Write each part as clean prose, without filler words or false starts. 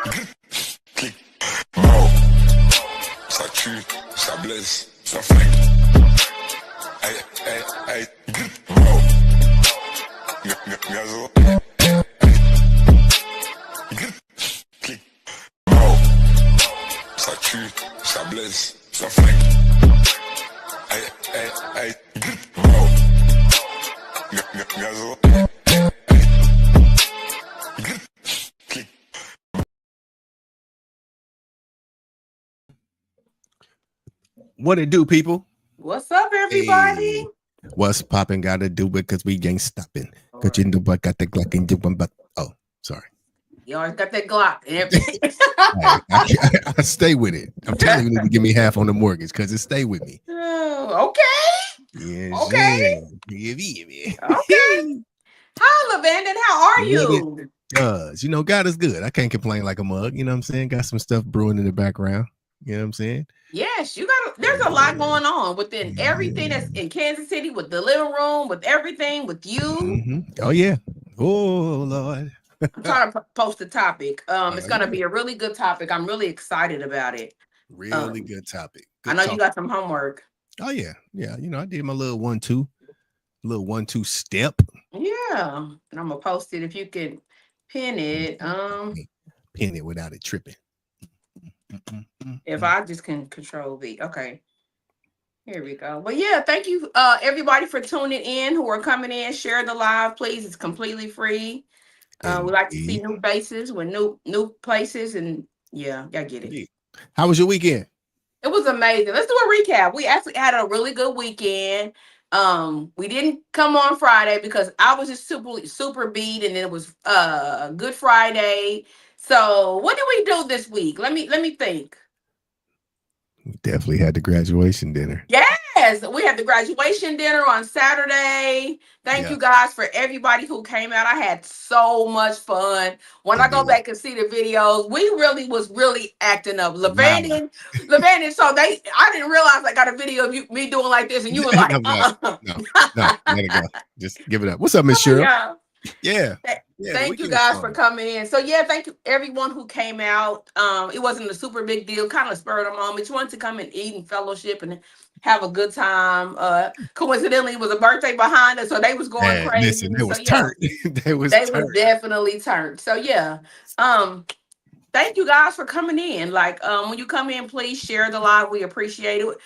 Clic, mort. Ça tue, ça blesse, ça flingue. Hey, hey, hey, mort. Gazo. Clic, mort. Ça tue, ça blesse, ça flingue. Hey, hey, hey, mort. Gazo. Clic. What it do, people? What's up, everybody? Hey, what's popping? Gotta do it because we ain't stopping. Cause you know what got the Glock and doing, but sorry. You always got that Glock. I stay with it. I'm telling you, you need to give me half on the mortgage because it stay with me. Oh, okay. Yes, Okay. Yeah. Okay. Hi, Lavandon. How are you? Does you know God is good. I can't complain like a mug. You know what I'm saying? Got some stuff brewing in the background. You know what I'm saying? Yes, you got. There's a lot going on within everything that's in Kansas City, with the living room, with everything, with you. Mm-hmm. Oh yeah. Oh Lord. I'm trying to post a topic. It's gonna be a really good topic. I'm really excited about it. Really good topic. Good I know you got some homework. Oh yeah. You know, I did my little 1-2 step. Yeah, and I'm gonna post it if you can pin it. Pin it without it tripping. If I just can control V. Okay. Here we go. Well, yeah, thank you everybody for tuning in, who are coming in. Share the live, please. It's completely free. We like to see new faces with new places, and yeah, I get it. How was your weekend? It was amazing. Let's do a recap. We actually had a really good weekend. We didn't come on Friday because I was just super beat, and it was Good Friday. So what did we do this week? Let me think. We definitely had the graduation dinner. Yes, we had the graduation dinner on Saturday. Thank you guys for everybody who came out. I had so much fun. When I go back and see the videos, we was really acting up. Lavandon. So I didn't realize I got a video of me doing like this, and you were like, No, let it go. Just give it up. What's up, Miss Cheryl? Yeah. Thank you guys for coming in. So yeah, thank you everyone who came out. It wasn't a super big deal, kind of spur of the moment. You wanted to come and eat and fellowship and have a good time. Coincidentally, it was a birthday behind us, so they was going crazy. Listen, it was so, turned. They was definitely turned. So yeah. Thank you guys for coming in. Like, when you come in, please share the live. We appreciate it.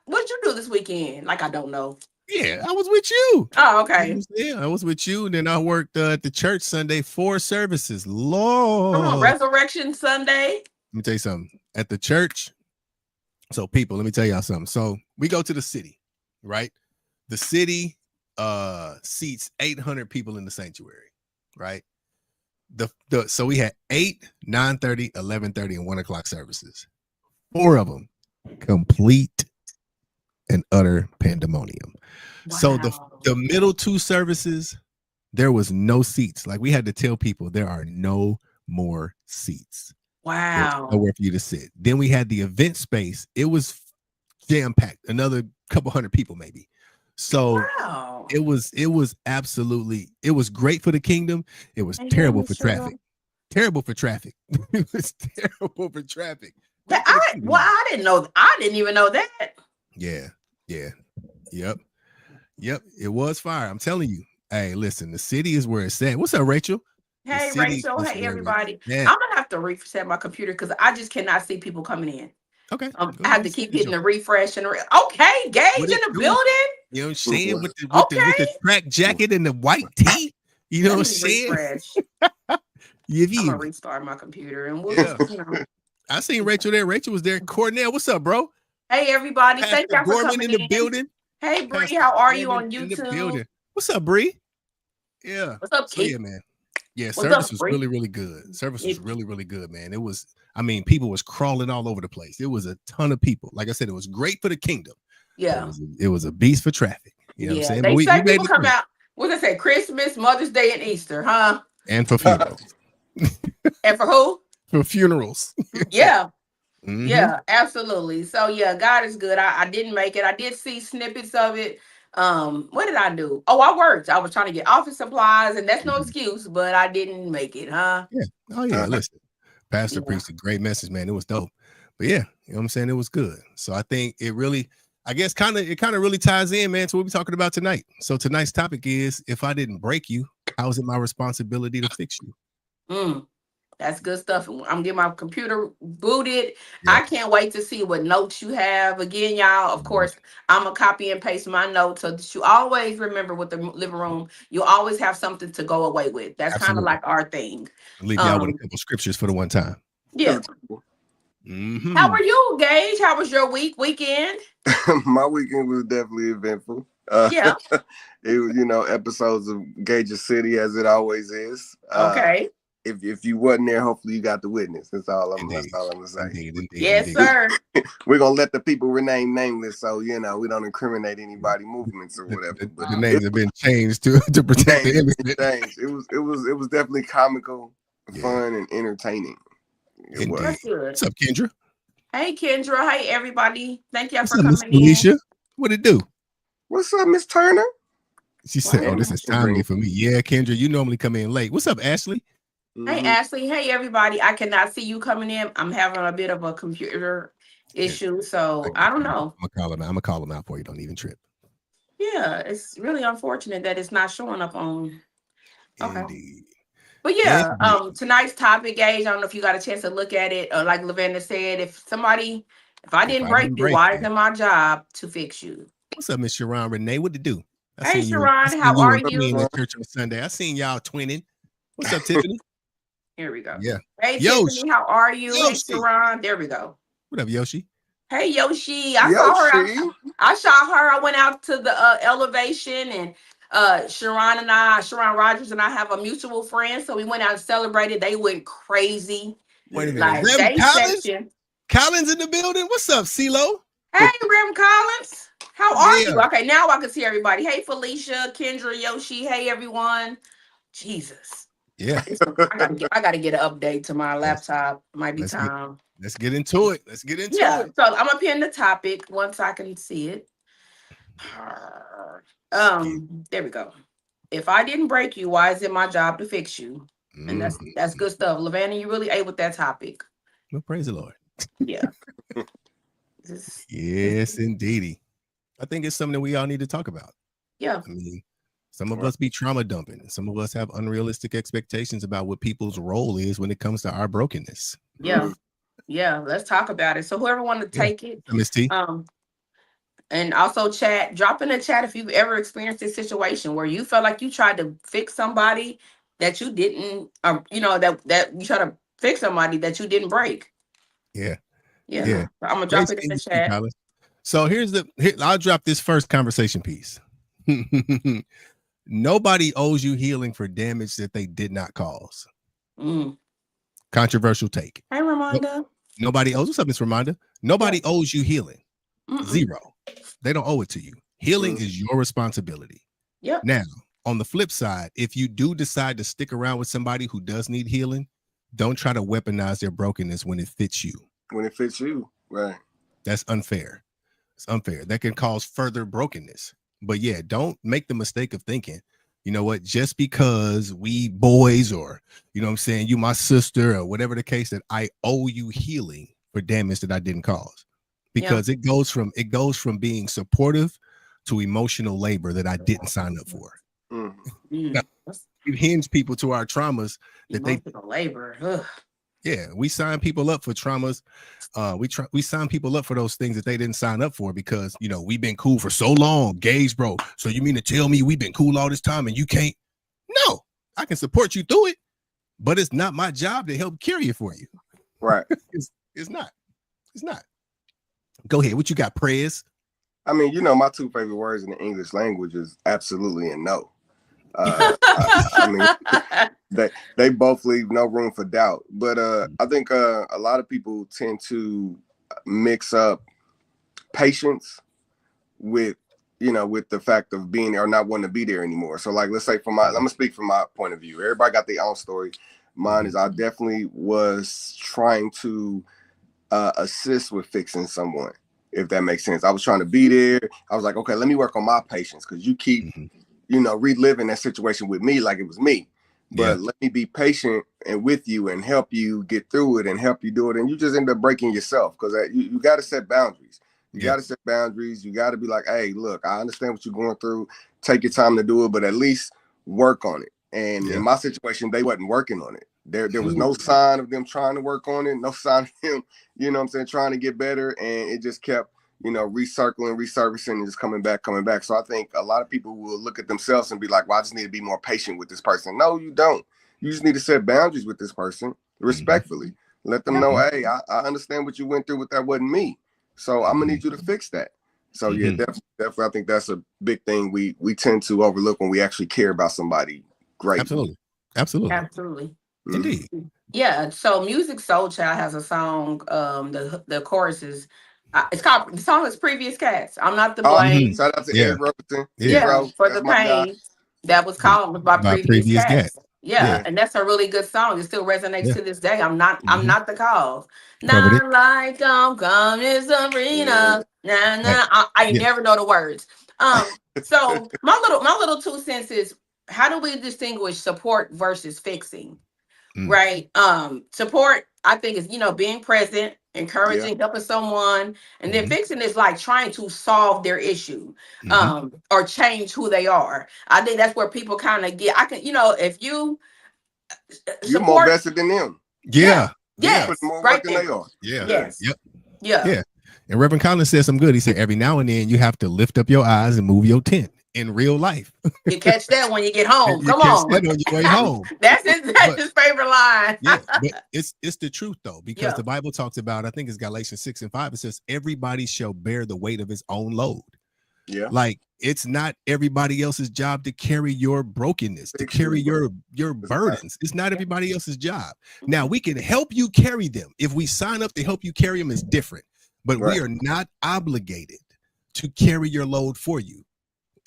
What'd you do this weekend? Like, I don't know. Yeah, I was with you. Oh, okay. Yeah, I was with you. And then I worked at the church Sunday, 4 services. Lord. Resurrection Sunday. Let me tell you something. At the church, so people, let me tell y'all something. So we go to the city, right? The city seats 800 people in the sanctuary, right? So we had 8, 9:30, 11:30, and 1 o'clock services. 4 of them complete and utter pandemonium. Wow. So the middle 2 services, there was no seats. Like, we had to tell people there are no more seats. Wow. There's nowhere for you to sit. Then we had the event space. It was jam-packed, another couple hundred people maybe. So it was absolutely, it was great for the kingdom. It was terrible for traffic. Terrible for traffic. It was terrible for traffic. I didn't know. I didn't even know that. Yeah. Yep. It was fire. I'm telling you. Hey, listen, the city is where it's at. What's up, Rachel? Hey, Rachel. Hey, everybody. I'm gonna have to reset my computer because I just cannot see people coming in. Okay. I have to keep hitting the refresh and okay, Gage in the building. You know what I'm saying? With the track jacket and the white tee. You know what I'm saying? I'm gonna restart my computer and we'll I seen Rachel there. Rachel was there. Cornell, what's up, bro? Hey, everybody. Thank you for coming in the building. Hey, Bree, how are you on YouTube? What's up, Bree? Yeah. What's up, Kate? Yeah, man. Yeah, service was really, really good. Service was really, really good, man. It was, people was crawling all over the place. It was a ton of people. Like I said, it was great for the kingdom. Yeah. It was a beast for traffic. You know what I'm saying? They say people come out, what did they say? Christmas, Mother's Day, and Easter, huh? And for funerals. And for who? For funerals. Yeah. Mm-hmm. Yeah, absolutely. So yeah, God is good. I didn't make it. I did see snippets of it. What did I do? Oh, I worked. I was trying to get office supplies, and that's no excuse, but I didn't make it, huh? Yeah. Oh yeah. Listen, Pastor preached a great message, man. It was dope. But yeah, you know what I'm saying? It was good. So I think it really, I guess, kind of really ties in, man, to what we're talking about tonight. So tonight's topic is, if I didn't break you, how is it my responsibility to fix you? That's good stuff. I'm getting my computer booted. Yeah. I can't wait to see what notes you have. Again, y'all, of course, I'm going to copy and paste my notes so that you always remember with the living room, you always have something to go away with. That's kind of like our thing. I'll leave y'all with a couple scriptures for the one time. Yeah. How are you, Gage? How was your weekend? My weekend was definitely eventful. Yeah. It was, episodes of Gage's City, as it always is. Okay. If you wasn't there, hopefully you got the witness. That's all I'm gonna say. Indeed, yes, sir. We're gonna let the people remain nameless, so we don't incriminate anybody movements or whatever. But the names have been changed to protect the image. It was definitely comical, fun, and entertaining. That's good. What's up, Kendra? Hey, Kendra. Hey, everybody. Thank y'all for coming in. Alicia, what it do? What's up, Miss Turner? She said, "Oh, this is timely for me." Yeah, Kendra, you normally come in late. What's up, Ashley? Hey, Ashley. Hey, everybody. I cannot see you coming in. I'm having a bit of a computer issue, so I don't know. I'm gonna call him out for you. Don't even trip. Yeah, it's really unfortunate that it's not showing up on. Okay. Indeed. But yeah, tonight's topic, Gage, I don't know if you got a chance to look at it, or like Lavender said, if I didn't break you, why is it my job to fix you? What's up, Miss Sharon Renee? What to do? Hey, Sharon, how are you? In the church on Sunday. I seen y'all twinning. What's up, Tiffany? Here we go. Yeah. Hey, Tiffany, how are you? Yoshi. Hey, Sharon. There we go. What up, Yoshi? Hey, Yoshi. I saw her. I saw her. I went out to the elevation, and Sharon Rogers and I have a mutual friend, so we went out and celebrated. They went crazy. Wait a minute. Rem Collins? Collins in the building? What's up, CeeLo? Hey, Rem Collins. How are you? Okay, now I can see everybody. Hey, Felicia, Kendra, Yoshi. Hey, everyone. Jesus. Yeah. I gotta get an update to my laptop. Might be time. Let's get into it. it. So I'm gonna pin the topic once I can see it. There we go. If I didn't break you, why is it my job to fix you? And that's good stuff. Lavana, you really ate with that topic. Well, praise the Lord. Yeah. Yes, indeedy. I think it's something that we all need to talk about. Yeah. I mean, some of us be trauma dumping, and some of us have unrealistic expectations about what people's role is when it comes to our brokenness. Yeah. Yeah. Let's talk about it. So whoever want to take it, Miss T. And also drop in the chat if you've ever experienced this situation where you felt like you tried to fix somebody that you didn't, that you try to fix somebody that you didn't break. Yeah. I'm gonna drop it in the chat. So I'll drop this first conversation piece. Nobody owes you healing for damage that they did not cause. Controversial take. Hey, Ramonda. Nobody owes. What's up, Miss Ramonda? Nobody owes you healing. Zero. They don't owe it to you. Healing is your responsibility. Yep. Now, on the flip side, if you do decide to stick around with somebody who does need healing, don't try to weaponize their brokenness when it fits you. When it fits you, right? That's unfair. It's unfair. That can cause further brokenness. But yeah, don't make the mistake of thinking, you know what, just because we boys, or, you know what I'm saying, you my sister, or whatever the case, that I owe you healing for damage that I didn't cause. Because it goes from being supportive to emotional labor that I didn't sign up for. Now, you hinge people to our traumas that emotional labor. Ugh. Yeah, we sign people up for traumas. We sign people up for those things that they didn't sign up for because, we've been cool for so long. Gage, bro. So you mean to tell me we've been cool all this time and you can't? No, I can support you through it, but it's not my job to help carry it for you. Right. It's not. It's not. Go ahead. What you got, Prez? I mean, my two favorite words in the English language is absolutely and no. I mean, they both leave no room for doubt. But I think a lot of people tend to mix up patience with the fact of being there or not wanting to be there anymore. So like, let's say I'm gonna speak from my point of view. Everybody got their own story. Mine is I definitely was trying to assist with fixing someone, if that makes sense. I was trying to be there. I was like, okay, let me work on my patience because you keep reliving that situation with me like it was me. But let me be patient and with you and help you get through it and help you do it, and you just end up breaking yourself because you got to set boundaries. You got to set boundaries. You got to be like, hey, look, I understand what you're going through. Take your time to do it, but at least work on it. And in my situation, they wasn't working on it. There was no sign of them trying to work on it, no sign of them, you know what I'm saying, trying to get better. And it just kept, you know, recircling, resurfacing, and just coming back. So I think a lot of people will look at themselves and be like, well, I just need to be more patient with this person. No, you don't. You just need to set boundaries with this person respectfully. Let them know, hey, I understand what you went through, but that wasn't me. So I'm gonna need you to fix that. So yeah, definitely, I think that's a big thing we tend to overlook when we actually care about somebody. Great. Absolutely. Indeed. Yeah. So Music Soul Child has a song. The chorus is it's called, the song is Previous Cats. I'm not the blame. Shout out to Eric Robertson. For the pain. That was called by Previous Cats. Yeah, and that's a really good song. It still resonates to this day. I'm not the cause. Not like I'm coming Sabrina. I never know the words. So my little 2 cents is, how do we distinguish support versus fixing? Right. Support, I think, is, you know, being present, encouraging, helping someone, and then fixing is like trying to solve their issue, or change who they are. I think that's where people kind of get, you know, if you're more vested than them. Yeah. Put more work than they are. Yeah. And Reverend Collins said some good. He said, every now and then you have to lift up your eyes and move your tent. In real life, you catch that when you get home. Come on, that on your way home. That's his favorite line. But it's the truth though, because the Bible talks about, I think it's Galatians 6:5. It says, everybody shall bear the weight of his own load. Yeah, like it's not everybody else's job to carry your brokenness, to carry your burdens. It's not everybody else's job. Now we can help you carry them. If we sign up to help you carry them, is different. But we are not obligated to carry your load for you.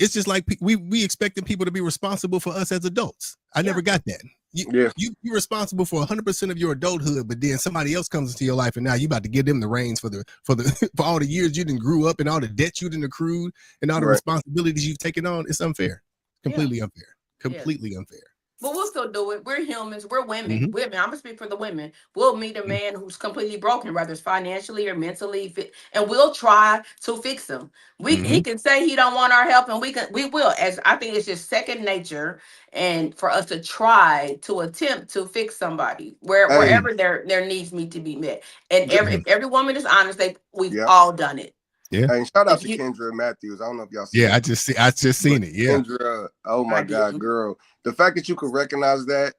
It's just like we expecting people to be responsible for us as adults. I never got that. You're responsible for 100% of your adulthood, but then somebody else comes into your life, and now you about to give them the reins for for all the years you didn't grew up and all the debt you didn't accrued and all the responsibilities you've taken on. It's unfair. Completely unfair. Completely unfair. But we'll still do it. We're humans. We're women. I'm gonna speak for the women. We'll meet a man who's completely broken, whether it's financially or mentally, and we'll try to fix him. He can say he don't want our help, and we will. As I think it's just second nature, and for us to try to attempt to fix somebody wherever their needs need to be met. And if every woman is honest, we've all done it. Yeah. And shout out to Kendra Matthews. I don't know if y'all seen it. I just seen it. Yeah. Kendra, oh my God, girl. The fact that you could recognize that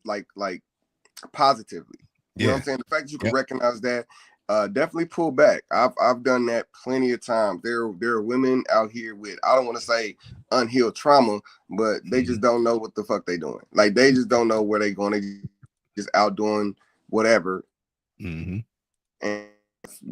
like positively. You know what I'm saying? The fact that you can recognize that, definitely pull back. I've done that plenty of times. There are women out here with, I don't want to say unhealed trauma, but they just don't know what the fuck they doing. Like they just don't know where they going. They just out doing whatever. And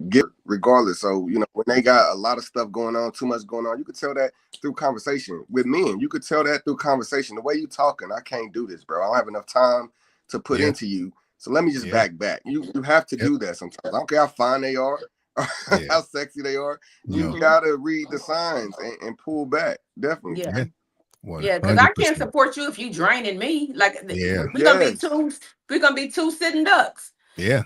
get regardless. So, you know, when they got a lot of stuff going on, too much going on, you could tell that through conversation with men. You could tell that through conversation. The way you talking, I can't do this, bro. I don't have enough time to put into you. So let me just back. You have to do that sometimes. I don't care how fine they are, how sexy they are. You gotta read the signs and pull back. Definitely. Because I can't support you if you draining me. Like we're gonna be two sitting ducks. Yeah.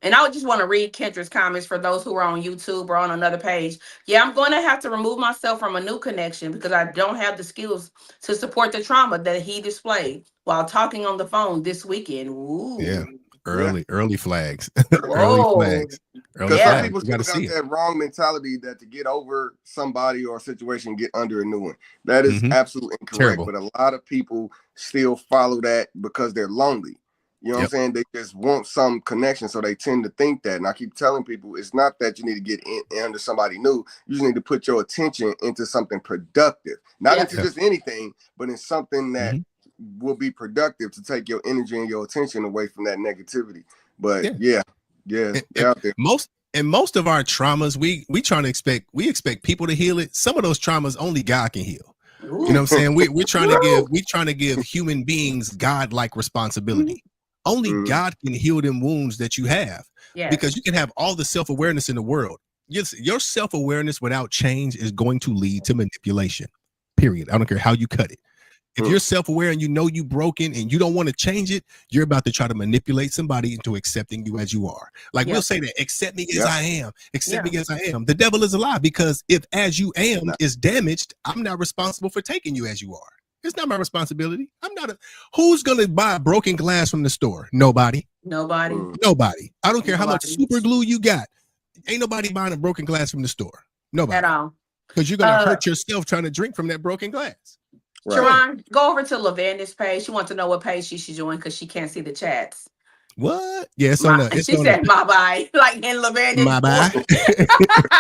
And I would just want to read Kendra's comments for those who are on YouTube or on another page. Yeah, I'm going to have to remove myself from a new connection because I don't have the skills to support the trauma that he displayed while talking on the phone this weekend. Ooh. Yeah. Early flags. Early flags. Because some people still got that wrong mentality that to get over somebody or a situation, get under a new one. That is absolutely incorrect. Terrible. But a lot of people still follow that because they're lonely. You know what I'm saying? They just want some connection, so they tend to think that. And I keep telling people, it's not that you need to get in under somebody new. You just need to put your attention into something productive. Not into just anything, but in something that will be productive to take your energy and your attention away from that negativity. But out there. Most of our traumas, we expect people to heal it. Some of those traumas only God can heal. You know what I'm saying? We're trying to give human beings God-like responsibility. Only God can heal them wounds that you have, because you can have all the self-awareness in the world. Your self-awareness without change is going to lead to manipulation, period. I don't care how you cut it. If you're self-aware and you know you broken and you don't want to change it, you're about to try to manipulate somebody into accepting you as you are. Like we'll say that, accept me as I am, accept me as I am. The devil is a lie, because if as you am is damaged, I'm not responsible for taking you as you are. It's not my responsibility. I'm not who's gonna buy broken glass from the store? Nobody. Nobody. Nobody. I don't care how much super glue you got. Ain't nobody buying a broken glass from the store. Nobody. At all. Because you're gonna hurt yourself trying to drink from that broken glass. Right. Sharon, go over to Lavanda's page. She wants to know what page she should join because she can't see the chats. What? Yeah, it's on She said my bye. Like in Lavanda's. My bye.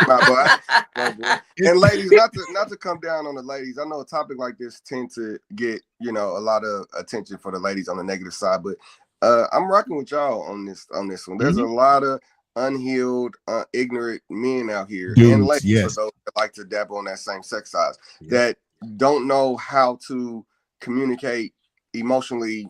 My boy. And ladies, not to come down on the ladies. I know a topic like this tend to get, a lot of attention for the ladies on the negative side, but I'm rocking with y'all on this one. There's a lot of unhealed, ignorant men out here, and ladies for those that like to dabble on that same sex size that don't know how to communicate emotionally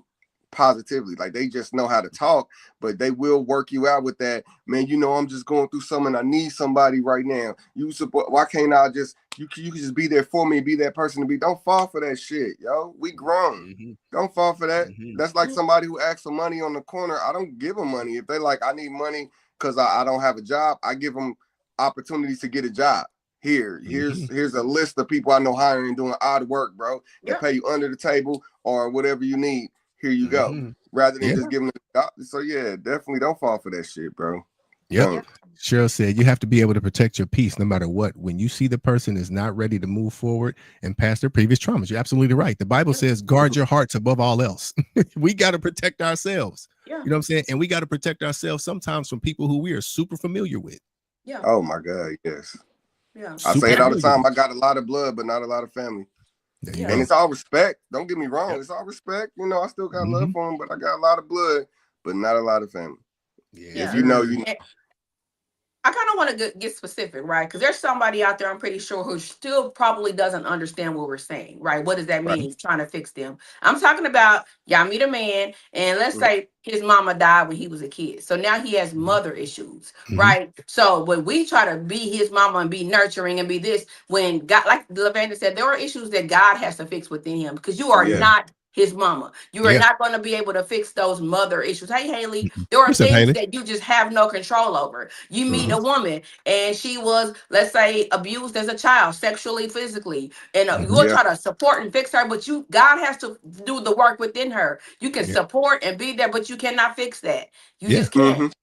positively. Like they just know how to talk, but they will work you out with that. Man, I'm just going through something. I need somebody right now. You support. Why can't I just? You can just be there for me. Be that person to be. Don't fall for that shit, yo. We grown. Don't fall for that. That's like somebody who asks for money on the corner. I don't give them money if they like. I need money because I don't have a job. I give them opportunities to get a job. Here's a list of people I know hiring doing odd work, bro. They pay you under the table or whatever you need. Here you go. Rather than just giving them a job. So definitely don't fall for that shit, bro. Yep. Cheryl said you have to be able to protect your peace no matter what. When you see the person is not ready to move forward and past their previous traumas, you're absolutely right. The Bible says guard your hearts above all else. We got to protect ourselves. You know what I'm saying? And we got to protect ourselves sometimes from people who we are super familiar with. Yeah. Oh my God, yes. Yeah. I say it all the time. I got a lot of blood, but not a lot of family. And it's all respect. Don't get me wrong. It's all respect. I still got love for them, but I got a lot of blood, but not a lot of family. If you know. I kind of want to get specific, right? Because there's somebody out there, I'm pretty sure, who still probably doesn't understand what we're saying, right? What does that mean? Right. Trying to fix them. I'm talking about y'all meet a man, and let's say his mama died when he was a kid. So now he has mother issues, right? So when we try to be his mama and be nurturing and be this, when God, like Lavanda said, there are issues that God has to fix within him because you are not his mama. You are not going to be able to fix those mother issues. Hey, Haley, there are things that you just have no control over. You meet a woman and she was, let's say, abused as a child, sexually, physically, and you will try to support and fix her, but God has to do the work within her. You can support and be there, but you cannot fix that. You just can't,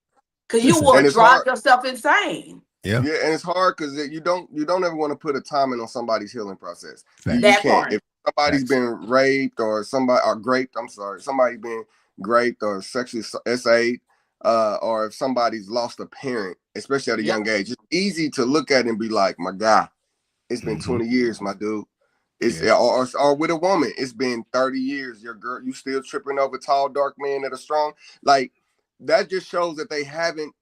because you will drive yourself insane. Yeah, and it's hard because you don't ever want to put a timing on somebody's healing process. You that can't. Part. If somebody's been raped or somebody been raped or sexually SA'd, or if somebody's lost a parent, especially at a young age, it's easy to look at it and be like, my God, it's been 20 years, my dude. It's or with a woman, it's been 30 years. Your girl, you still tripping over tall, dark men that are strong. Like that just shows that they haven't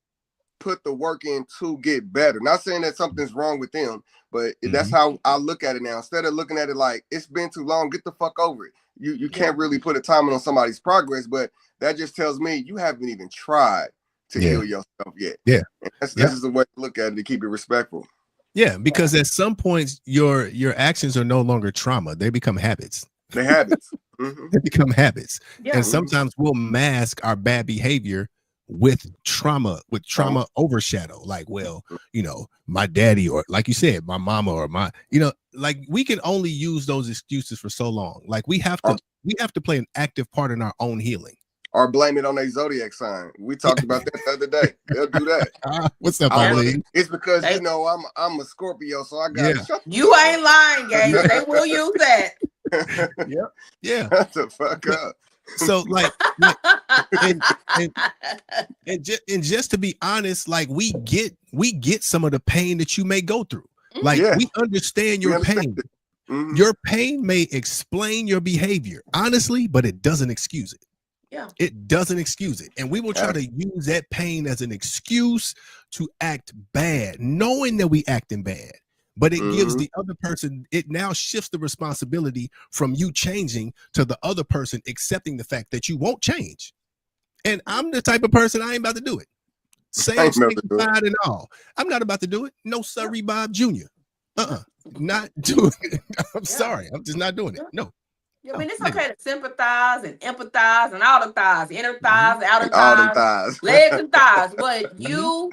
put the work in to get better. Not saying that something's wrong with them, but that's how I look at it now. Instead of looking at it like it's been too long, get the fuck over it. You can't really put a timing on somebody's progress, but that just tells me you haven't even tried to heal yourself yet. Yeah, and this is the way to look at it to keep it respectful. Yeah, because at some points your actions are no longer trauma; they become habits. They're habits. They become habits, and sometimes we'll mask our bad behavior with trauma overshadow, like, well, my daddy, or like you said, my mama, or my, like we can only use those excuses for so long. Like we have to play an active part in our own healing, or blame it on a zodiac sign. We talked about that the other day. They'll do that. What's up, Ali? It's because I'm a Scorpio, so I got you ain't lying, gang. They will use that. Yeah. Shut the fuck up. So and just to be honest, like we get some of the pain that you may go through. Like we understand your pain. Your pain may explain your behavior, honestly, but it doesn't excuse it. Yeah, it doesn't excuse it. And we will try to use that pain as an excuse to act bad, knowing that we acting bad. But it gives the other person, it now shifts the responsibility from you changing to the other person accepting the fact that you won't change. And I'm the type of person, I ain't about to do it. Same pride and all. I'm not about to do it. No, sorry, Bob Jr. Not doing it. I'm sorry. I'm just not doing it. No. I mean, it's Nigga. okay to sympathize and empathize and all the thighs, inner thighs, outer All them thighs, thighs. legs and thighs. But Mhm.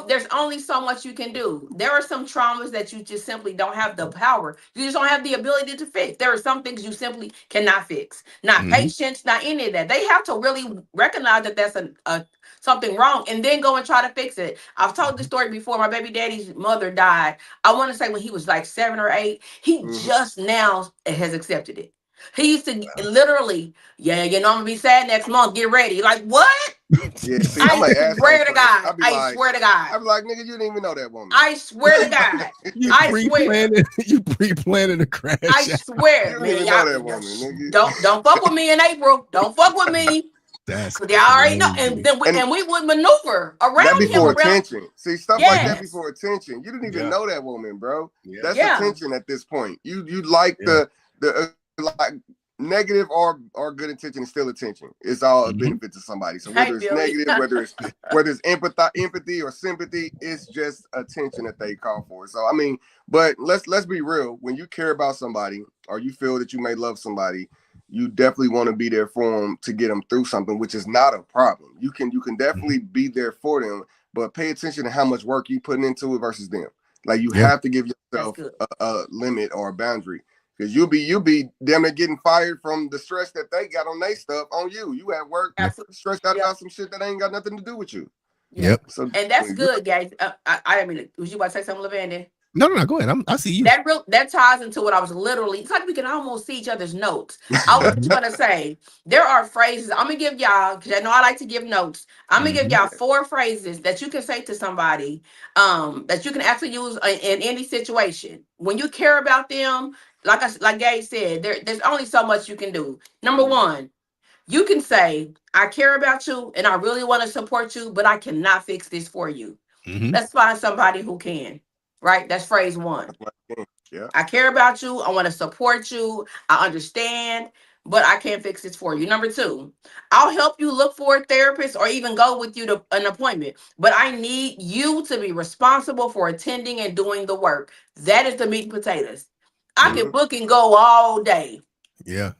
there's only so much you can do. There are some traumas that you just simply don't have the power. You just don't have the ability to fix. There are some things you simply cannot fix. Not Mhm. patience, not any of that. They have to really recognize that that's a something wrong and then go and try to fix it. I've told this story before. My baby daddy's mother died. I want to say when he was like 7 or 8. He Mhm. just now has accepted it. He used to literally, yeah, you know, I'm gonna be sad next month. Get ready. Like, what? Yeah, see, I'm I an asshole swear to first. God. I'd I swear to God. be like, nigga, you didn't even know that woman. I swear to God. You I swear. pre-planning, you pre-planning a crash. I out. swear, You don't man. even know Y'all that woman, nigga. don't fuck with me in April. Don't fuck with me. That's Cause y'all already know. crazy. And then And we would maneuver that around be him for around. attention. See, stuff like that be Yes. for attention. You didn't even Yeah. know that woman, bro. Yeah. That's Yeah. attention at this point. You like Yeah. the like negative or good intention is still attention. It's all a Mhm. benefit to somebody. So Hey, whether it's Billy. negative, whether it's empathy or sympathy, it's just attention that they call for. So I mean, but let's be real. When you care about somebody or you feel that you may love somebody, you definitely want to be there for them to get them through something, which is not a problem. You can definitely be there for them, but pay attention to how much work you putting into it versus them. Like you Yeah. have to give yourself That's good. a limit or a boundary. Because you'll be damn near getting fired from the stress that they got on their stuff on you. You at work Absolutely. stressed out Yep. about some shit that ain't got nothing to do with you. Yep. So And that's good, guys. I mean, was you about to say something, Lavanda? No, go ahead. I see you. That ties into what I was literally. It's like we can almost see each other's notes. I was just gonna say there are phrases I'm gonna give y'all because I know I like to give notes. I'm gonna give Mhm. y'all 4 phrases that you can say to somebody, that you can actually use in any situation when you care about them. Like Gabe said, there's only so much you can do. Number 1, you can say, "I care about you and I really want to support you, but I cannot fix this for you." Mhm. Let's find somebody who can. Right? That's phrase 1. Yeah. I care about you. I want to support you. I understand, but I can't fix this for you. Number 2, I'll help you look for a therapist or even go with you to an appointment, but I need you to be responsible for attending and doing the work. That is the meat and potatoes. I can book and go all day, Yeah.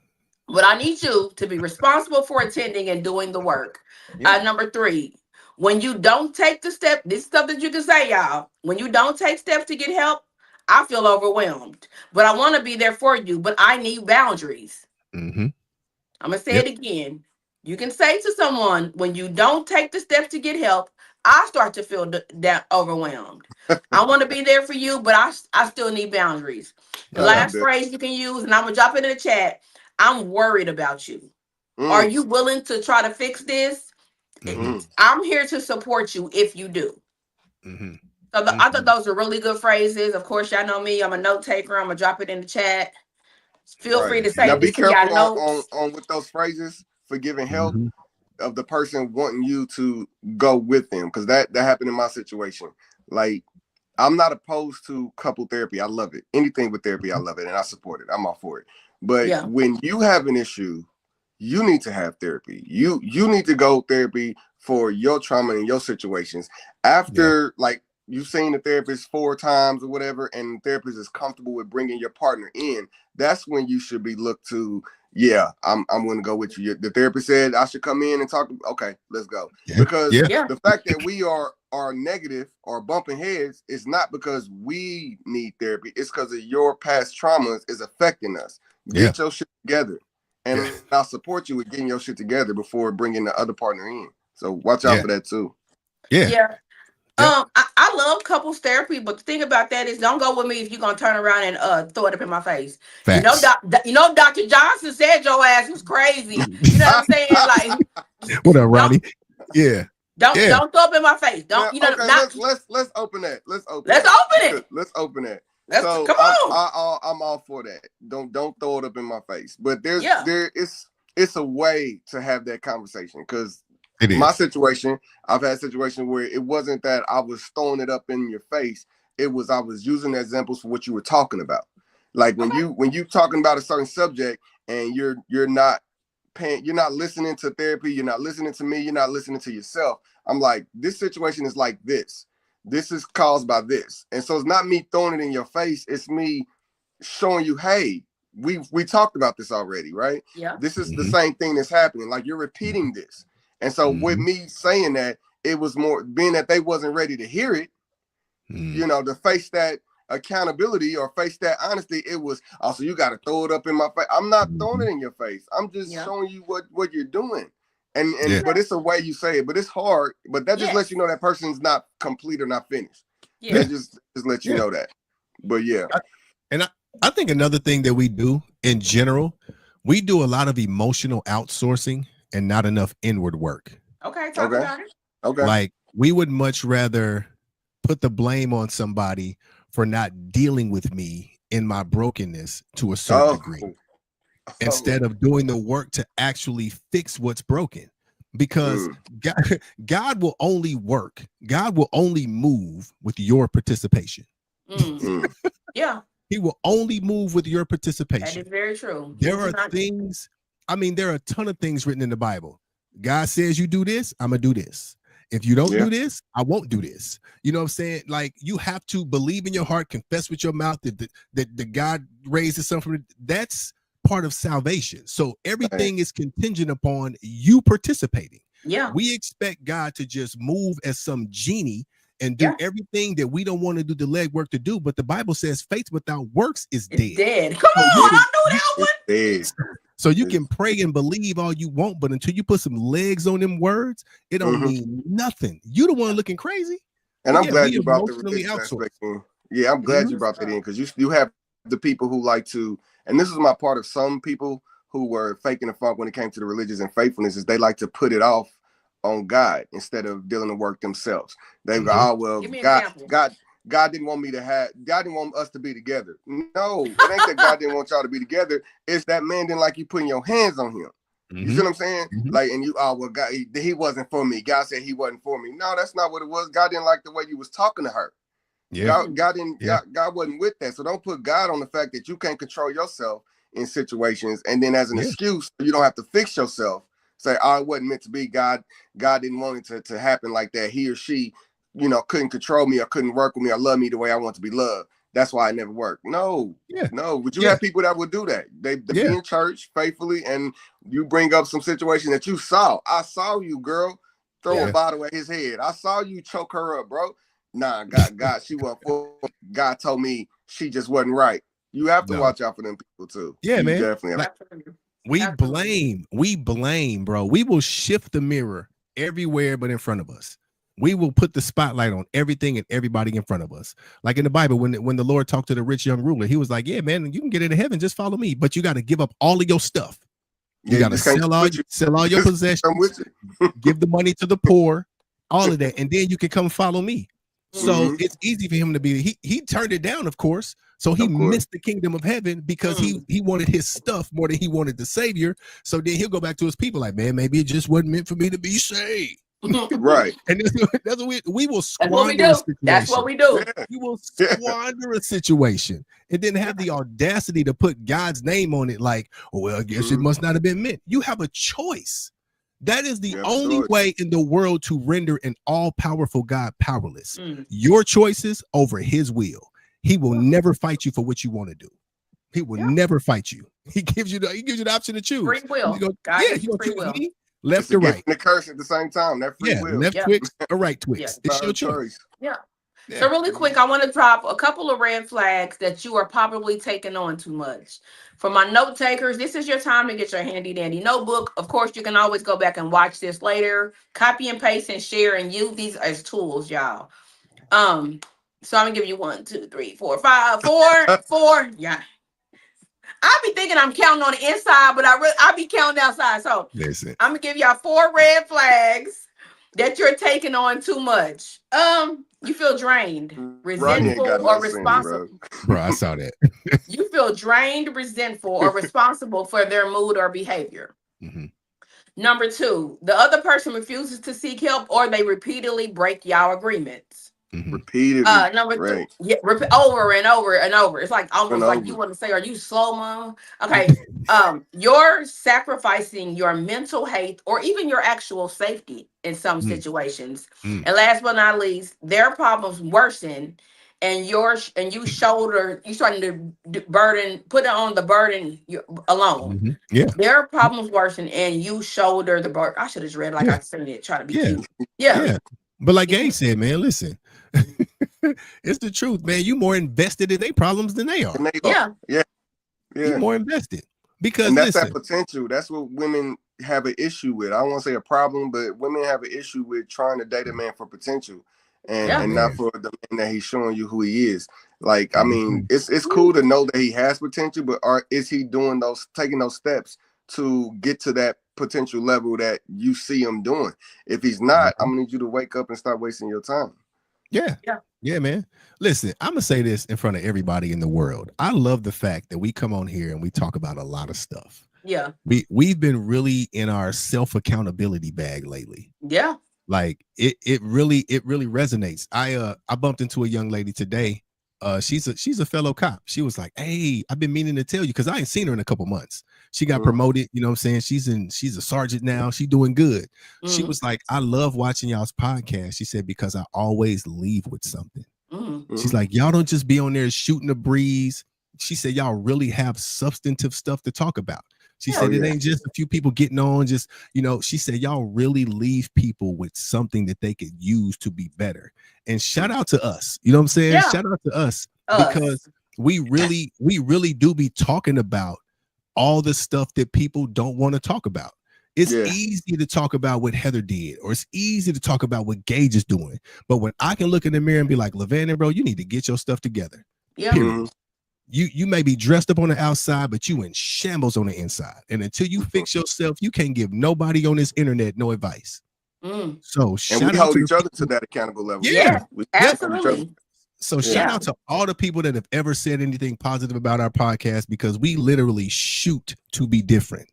but I need you to be responsible for attending and doing the work. Yeah. Number 3, when you don't take the step, this is stuff that you can say, y'all. When you don't take steps to get help, I feel overwhelmed, but I want to be there for you, but I need boundaries. Mm-hmm. I'm going to say Yep. it again. You can say to someone, when you don't take the steps to get help, I start to feel that overwhelmed. I want to be there for you, but I still need boundaries. The I like last that. phrase you can use, and I'm going to drop it in the chat. I'm worried about you. Are you willing to try to fix this? Mhm. I'm here to support you if you do. Mhm. So I thought those are really good phrases. Of course, y'all know me. I'm a note taker. I'm gonna drop it in the chat. Feel free to say Now be this to y'all careful notes. on with those phrases for giving help Mhm. of the person wanting you to go with them, because that happened in my situation. Like, I'm not opposed to couple therapy. I love it. Anything with therapy, I love it, and I support it. I'm all for it. But Yeah. when you have an issue, you need to have therapy. You need to go therapy for your trauma and your situations. After like you've seen the therapist 4 times or whatever, and the therapist is comfortable with bringing your partner in, that's when you should be looked to. Yeah, I'm going to go with you. The therapist said I should come in and talk. Okay, let's go. Yeah. Because Yeah. the fact that we are negative or bumping heads is not because we need therapy. It's because of your past traumas is affecting us. Get your shit together. And I'll support you with getting your shit together before bringing the other partner in. So watch out for that too. Yeah. I love couples therapy, but the thing about that is, don't go with me if you're gonna turn around and throw it up in my face. Facts. You know, Dr. Johnson said your ass was crazy. You know what I'm saying? Like, what up, Ronnie? Yeah. Don't throw up in my face. Don't now, okay, let's open that. Let's open it. Let's open that. So come on. I'm all for that. Don't throw it up in my face. But it's a way to have that conversation, because my situation, I've had situations where it wasn't that I was throwing it up in your face. It was I was using examples for what you were talking about. Like when you talking about a certain subject and you're not paying, you're not listening to therapy, you're not listening to me, you're not listening to yourself. I'm like, this situation is like this. This is caused by this. And so it's not me throwing it in your face. It's me showing you, hey, we talked about this already, right? Yeah. This is the same thing that's happening. Like you're repeating this. And so with me saying that, it was more being that they wasn't ready to hear it, you know, to face that accountability or face that honesty. It was also, you got to throw it up in my face. I'm not throwing it in your face. I'm just showing you what you're doing. And but it's a way you say it, but it's hard. But that just lets you know that person's not complete or not finished. Yeah. That just lets you know that. But yeah. I think another thing that we do in general, we do a lot of emotional outsourcing and not enough inward work. Okay, talk about it. Okay. Like we would much rather put the blame on somebody for not dealing with me in my brokenness to a certain degree, instead of doing the work to actually fix what's broken. Because God will only work, God will only move with your participation. Yeah. He will only move with your participation. That is very true. There are things, I mean, there are a ton of things written in the Bible. God says you do this, I'm gonna do this. If you don't do this, I won't do this. You know what I'm saying? Like you have to believe in your heart, confess with your mouth that God raised his son from. That's part of salvation. So everything is contingent upon you participating. Yeah. We expect God to just move as some genie and do everything that we don't want to do the legwork to do. But the Bible says faith without works is dead. Dead. Come on, I knew that one. Dead. So you can pray and believe all you want, but until you put some legs on them words, it don't mean nothing. You the one looking crazy. And I'm glad you brought the religious aspect in. Yeah, I'm glad you brought that in because you have the people who like to, and this is my part of some people who were faking the funk when it came to the religious and faithfulness, is they like to put it off on God instead of dealing the work themselves. They go, oh well, God didn't want God didn't want us to be together. No, it ain't that God didn't want y'all to be together. It's that man didn't like you putting your hands on him. You see what I'm saying? Like, and you, oh well, God, he wasn't for me. God said he wasn't for me. No, that's not what it was. God didn't like the way you was talking to her. Yeah. God wasn't with that. So don't put God on the fact that you can't control yourself in situations, and then as an excuse, you don't have to fix yourself. Say, oh, it wasn't meant to be. God didn't want it to happen like that. He or she, you know, couldn't control me or couldn't work with me or love me the way I want to be loved. That's why it never worked. No. But you have people that would do that. They be in church faithfully, and you bring up some situation that you saw. I saw you, girl, throw a bottle at his head. I saw you choke her up, bro. Nah, God, she wasn't for. God told me she just wasn't right. You have to watch out for them people too. Yeah, you man. Definitely have to. We blame, bro. We will shift the mirror everywhere but in front of us. We will put the spotlight on everything and everybody in front of us. Like in the Bible, when the Lord talked to the rich young ruler, he was like, yeah, man, you can get into heaven. Just follow me. But you got to give up all of your stuff. You got to sell all your possessions, give the money to the poor, all of that. And then you can come follow me. So it's easy for him to be, he turned it down, of course. So he missed the kingdom of heaven because he wanted his stuff more than he wanted the savior. So then he'll go back to his people like, man, maybe it just wasn't meant for me to be saved. Right. And that's what we will squander a situation. That's what we do. We will squander a situation and then have the audacity to put God's name on it like, oh, well, I guess it must not have been meant. You have a choice. That is the only way in the world to render an all-powerful God powerless. Your choices over his will. He will never fight you for what you want to do. He will never fight you. He gives you the option to choose. Free will. You go free will. Left or right. And the curse at the same time. That free will. Left Twix or right Twix. It's your choice. Yeah. So really quick, I want to drop a couple of red flags that you are probably taking on too much. For my note takers, this is your time to get your handy dandy notebook. Of course, you can always go back and watch this later. Copy and paste and share and use these as tools, y'all. So I'm gonna give you 1, 2, 3, 4, 5, 4. Yeah. I be thinking I'm counting on the inside, but I be counting outside. So listen, I'm gonna give y'all 4 red flags that you're taking on too much. You feel drained, resentful, or responsible. Bro, I saw that. You feel drained, resentful, or responsible for their mood or behavior. Number 2, the other person refuses to seek help or they repeatedly break y'all agreements. Repeatedly. Number 3, over and over and over. It's like almost like you want to say, "Are you slow, mom?" Okay. You're sacrificing your mental health or even your actual safety in some situations. And last but not least, their problems worsen and you shoulder, you starting to put it on the burden alone. Yeah. Their problems worsen and you shoulder the burden. I should have read like I said it, try to be cute. Yeah. But like Gabe said, man, listen. It's the truth, man. You more invested in their problems than they are. Yeah. You're more invested. Because and that's that potential. That's what women have an issue with. I don't want to say a problem, but women have an issue with trying to date a man for potential and not for the man that he's showing you who he is. Like, I mean, it's cool to know that he has potential, but is he taking those steps to get to that potential level that you see him doing? If he's not, I'm gonna need you to wake up and stop wasting your time. Yeah, man. Listen, I'm gonna say this in front of everybody in the world. I love the fact that we come on here and we talk about a lot of stuff. Yeah. We've been really in our self-accountability bag lately. Yeah. Like it really resonates. I bumped into a young lady today. She's a fellow cop. She was like, "Hey, I've been meaning to tell you," because I ain't seen her in a couple months. She got promoted, you know what I'm saying? She's a sergeant now. She's doing good. She was like, "I love watching y'all's podcast." She said, "Because I always leave with something." She's like, "Y'all don't just be on there shooting the breeze." She said, "Y'all really have substantive stuff to talk about." She said, "It ain't just a few people getting on, just, you know," she said, "Y'all really leave people with something that they could use to be better." And shout out to us. You know what I'm saying? Yeah. Shout out to us because we really do be talking about all the stuff that people don't want to talk about. It's easy to talk about what Heather did, or it's easy to talk about what Gage is doing. But when I can look in the mirror and be like, "LaVannon, bro, you need to get your stuff together." Yeah. Period. You may be dressed up on the outside, but you in shambles on the inside. And until you fix yourself, you can't give nobody on this internet no advice. So we hold each other to that accountable level. Yeah, absolutely. So shout out to all the people that have ever said anything positive about our podcast, because we literally shoot to be different.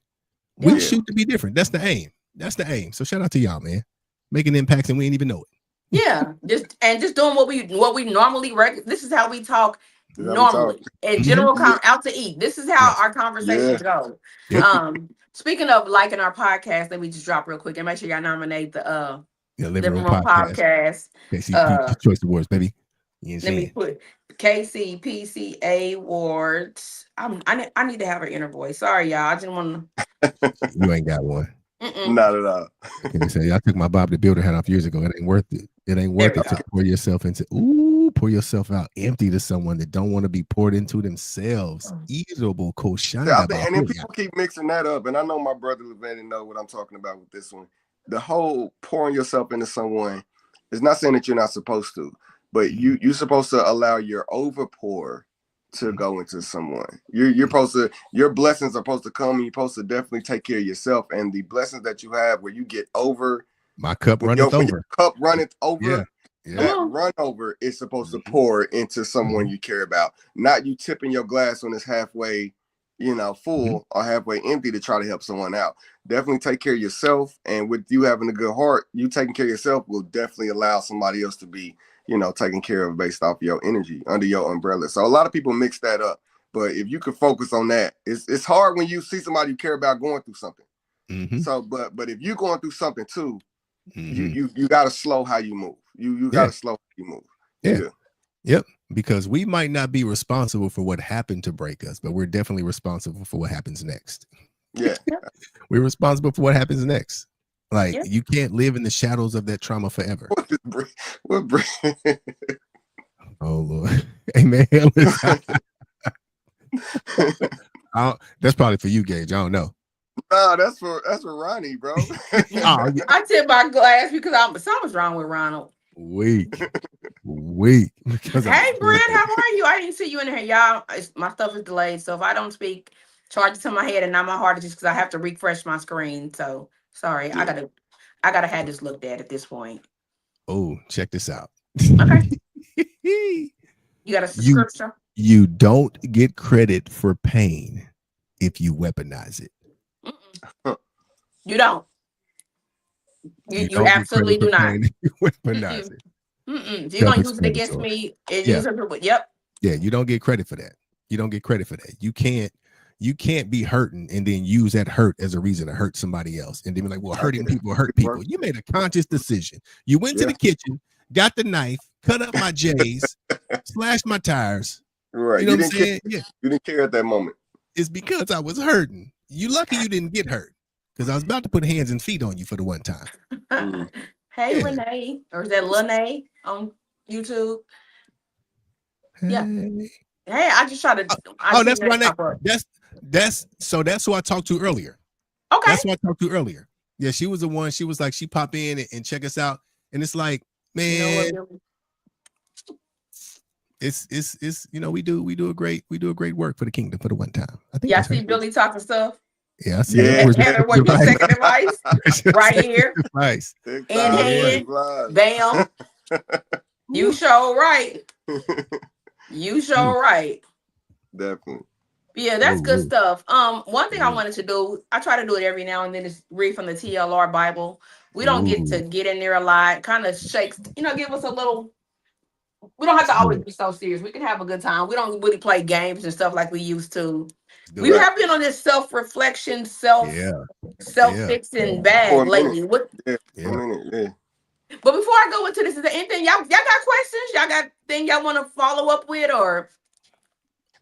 We shoot to be different. That's the aim. That's the aim. So shout out to y'all, man. Making impacts and we ain't even know it. Yeah, just doing what we normally this is how we talk normally. In general, out to eat. This is how our conversations go. Speaking of liking our podcast, let me just drop real quick and make sure y'all nominate the Living Room Podcast. Choice Awards, baby. Let me put KCPCA Awards. I need to have an inner voice. Sorry, y'all. I just want to. You ain't got one. Not at all. I took my Bob the Builder hat off years ago. It ain't worth it. It ain't worth it to pour yourself out empty to someone that don't want to be poured into themselves. Eatable koshanda. And then people keep mixing that up. And I know my brother LaVannon know what I'm talking about with this one. The whole pouring yourself into someone is not saying that you're not supposed to, but you're supposed to allow your overpour to go into someone. You're supposed to, your blessings are supposed to come, and you're supposed to definitely take care of yourself. And the blessings that you have where you get over, my cup runneth over. Your cup runneth over. That run over is supposed to pour into someone you care about, not you tipping your glass when it's halfway, full or halfway empty to try to help someone out. Definitely take care of yourself. And with you having a good heart, you taking care of yourself will definitely allow somebody else to be, taken care of based off your energy under your umbrella. So a lot of people mix that up. But if you could focus on that, it's hard when you see somebody you care about going through something. So, but if you're going through something too, you got to slow how you move. You got to slow how you move. Yep. Because we might not be responsible for what happened to break us, but we're definitely responsible for what happens next. Yeah. We're responsible for what happens next. Like, you can't live in the shadows of that trauma forever. Oh, Lord. Amen. That's probably for you, Gage. I don't know. No, that's for Ronnie, bro. I tip my glass because something's wrong with Ronald. Weak. Hey, Brent, how are you? I didn't see you in here, y'all. My stuff is delayed, so if I don't speak, charge it to my head and not my heart, it's just because I have to refresh my screen. So sorry, I gotta have this looked at this point. Oh, check this out. Okay. You got a scripture? You don't get credit for pain if you weaponize it. You don't. You absolutely do not. Weaponize it. You're gonna use it against me and use it. Yep. Yeah, you don't get credit for that. You don't get credit for that. You can't be hurting and then use that hurt as a reason to hurt somebody else and then be like, well, hurting people hurt people. You made a conscious decision. You went to the kitchen, got the knife, cut up my J's, slash my tires. Right. You know what I'm saying? Yeah. You didn't care at that moment. It's because I was hurting. You lucky you didn't get hurt. Because I was about to put hands and feet on you for the one time. Hey, Yeah. Renee. Or is that Lene on YouTube? Yeah. Hey, I just try to. That's Renee. That's who I talked to earlier. Okay. That's who I talked to earlier. Yeah, she was the one. She was like, she pop in and check us out. And it's like, man, You know what, it's we do a great work for the kingdom for the one time. I think yeah, I see Billy talking stuff. Yeah, I see. Yeah. Heather, what your second advice? Right here. Nice. In hand. Bam. You show right. You show right. Definitely. Yeah, that's good stuff. One thing I wanted to do, I try to do it every now and then, is read from the TLR Bible. We don't get to get in there a lot. Kind of shakes, give us a little. We don't have to always be so serious. We can have a good time. We don't really play games and stuff like we used to. We have been on this self-reflection, self-fixing bag lately. What? Yeah. But before I go into this, is there anything y'all got questions? Y'all got thing y'all want to follow up with, or?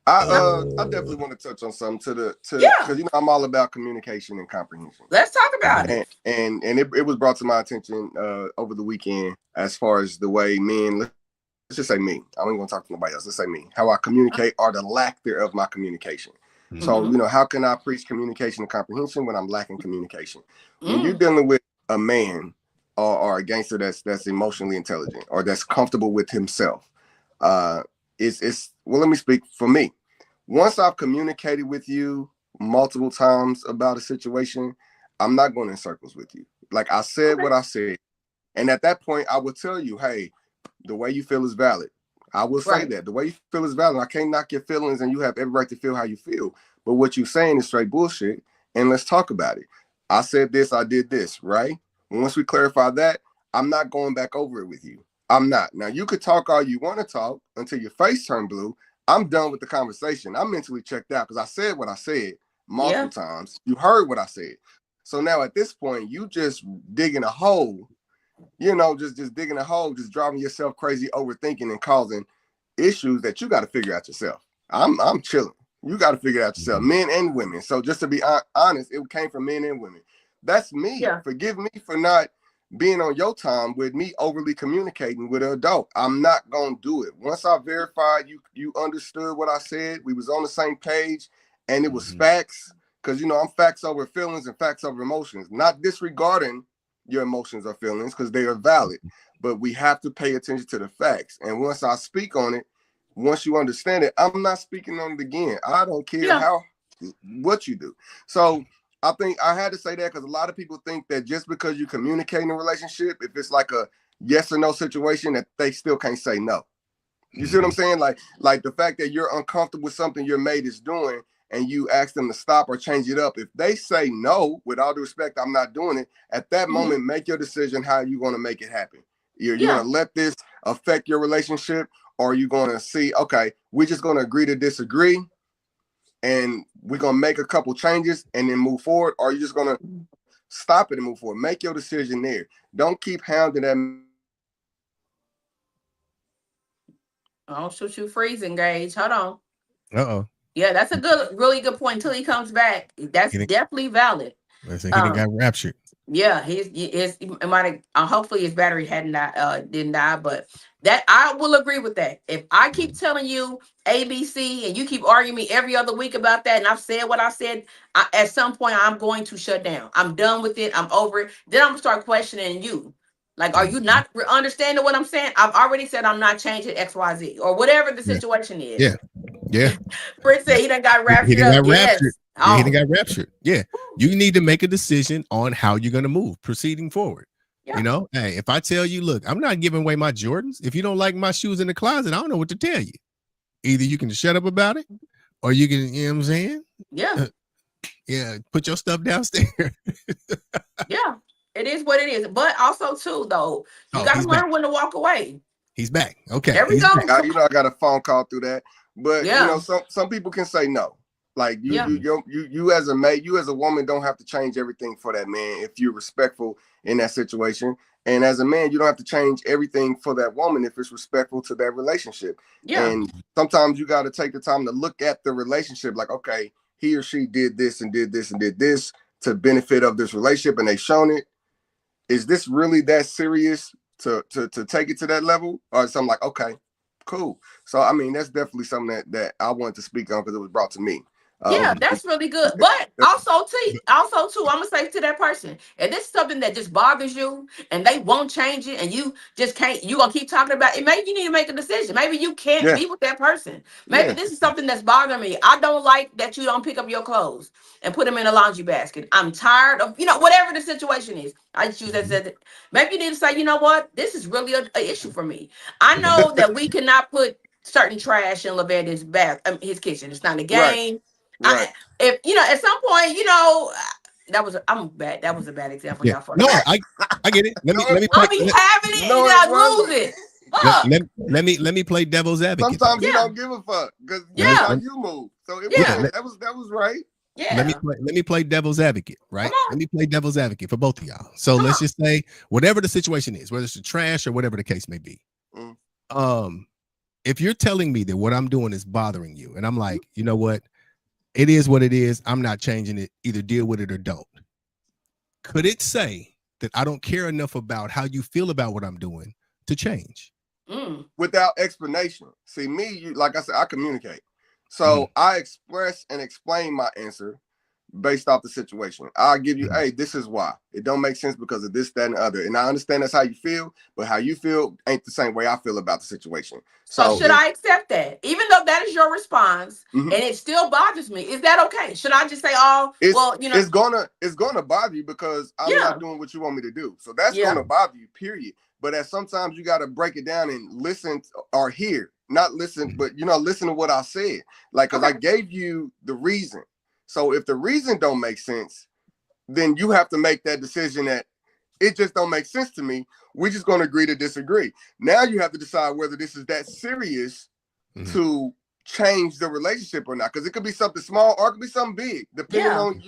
I definitely want to touch on something because I'm all about communication and comprehension. Let's talk about it. And it was brought to my attention over the weekend as far as the way men, let's just say me. I ain't gonna talk to nobody else. Let's say me. How I communicate or the lack thereof my communication. Mm-hmm. So how can I preach communication and comprehension when I'm lacking communication? When you're dealing with a man or a gangster that's emotionally intelligent or that's comfortable with himself, it's let me speak for me. Once I've communicated with you multiple times about a situation, I'm not going in circles with you. Like I said what I said. And at that point, I will tell you, hey, the way you feel is valid. I will say that. The way you feel is valid. I can't knock your feelings and you have every right to feel how you feel. But what you're saying is straight bullshit. And let's talk about it. I said this, I did this, right? Once we clarify that, I'm not going back over it with you. I'm not. Now, you could talk all you want to talk until your face turn blue. I'm done with the conversation. I'm mentally checked out because I said what I said multiple times. You heard what I said. So now at this point, you just digging a hole, just digging a hole, just driving yourself crazy, overthinking and causing issues that you got to figure out yourself. I'm chilling. You got to figure it out yourself, men and women. So just to be honest, it came from men and women. That's me. Yeah. Forgive me for not being on your time with me overly communicating with an adult. I'm not going to do it. Once I verified you understood what I said, we was on the same page and it was facts. Because, I'm facts over feelings and facts over emotions, not disregarding your emotions or feelings because they are valid, but we have to pay attention to the facts. And once I speak on it, once you understand it, I'm not speaking on it again. I don't care what you do. So I think I had to say that because a lot of people think that just because you communicate in a relationship, if it's like a yes or no situation, that they still can't say no. You see what I'm saying? Like the fact that you're uncomfortable with something your mate is doing and you ask them to stop or change it up. If they say no, with all due respect, I'm not doing it. At that moment, make your decision how you're going to make it happen. You're going to let this affect your relationship, or you're going to see, okay, we're just going to agree to disagree and we're going to make a couple changes and then move forward, or you're just going to stop it and move forward. Make your decision there. Don't keep hounding that. Oh, shoot, you freezing, Gage. Hold on. Uh-oh. Yeah, that's a really good point until he comes back. That's definitely valid. He got raptured. Yeah, hopefully his battery didn't die, but that I will agree with that. If I keep telling you ABC and you keep arguing me every other week about that, and I've said what I said, at some point I'm going to shut down. I'm done with it. I'm over it. Then I'm gonna start questioning you. Like, are you not understanding what I'm saying? I've already said I'm not changing XYZ or whatever the situation is. Yeah. Prince said he done got raptured. He done got raptured. Yes. Yeah, he done got raptured. Yeah. You need to make a decision on how you're going to move proceeding forward. Yeah. Hey, if I tell you, look, I'm not giving away my Jordans. If you don't like my shoes in the closet, I don't know what to tell you. Either you can shut up about it or you can, you know what I'm saying? Yeah. Put your stuff downstairs. Yeah. It is what it is. But also, too, though, you got to learn when to walk away. He's back. Okay. There we go. I got a phone call through that. But, some people can say no. Like, you as a mate, you as a woman don't have to change everything for that man if you're respectful in that situation. And as a man, you don't have to change everything for that woman if it's respectful to that relationship. Yeah. And sometimes you got to take the time to look at the relationship like, okay, he or she did this and did this and did this to benefit of this relationship, and they shown it. Is this really that serious to take it to that level? Or something like, okay, cool. So, I mean, that's definitely something that I wanted to speak on because it was brought to me. Yeah, that's really good. But also too, I'm gonna say to that person, if this is something that just bothers you and they won't change it and you just can't, you gonna keep talking about it, maybe you need to make a decision. Maybe you can't be with that person. Maybe this is something that's bothering me. I don't like that you don't pick up your clothes and put them in a laundry basket. I'm tired of, whatever the situation is. I just use that said, maybe you need to say, you know what, this is really a issue for me. I know that we cannot put certain trash in Levante's his kitchen. It's not a game. Right. If at some point, that was a bad example. Yeah. No, I get it. Let me I'll be having it and I lose it. Let me play devil's advocate. Sometimes you don't give a fuck because that's how you move. So that was right. Yeah. Let me play devil's advocate, right? Let me play devil's advocate for both of y'all. So let's just say whatever the situation is, whether it's the trash or whatever the case may be. If you're telling me that what I'm doing is bothering you, and I'm like, you know what? It is what it is. I'm not changing it. Either deal with it or don't. Could it say that I don't care enough about how you feel about what I'm doing to change? Without explanation. See, me, like I said, I communicate. So I express and explain my answer based off the situation. I'll give you, hey, this is why. It don't make sense because of this, that, and the other. And I understand that's how you feel, but how you feel ain't the same way I feel about the situation. So should I accept that? Even though that is your response and it still bothers me, is that okay? Should I just say, it's gonna bother you because I'm not doing what you want me to do. So that's gonna bother you, period. But sometimes you gotta break it down and listen or hear. Not listen, but listen to what I said. Like, because I gave you the reason. So if the reason don't make sense, then you have to make that decision that it just don't make sense to me. We're just going to agree to disagree. Now you have to decide whether this is that serious to change the relationship or not. Because it could be something small or it could be something big, depending on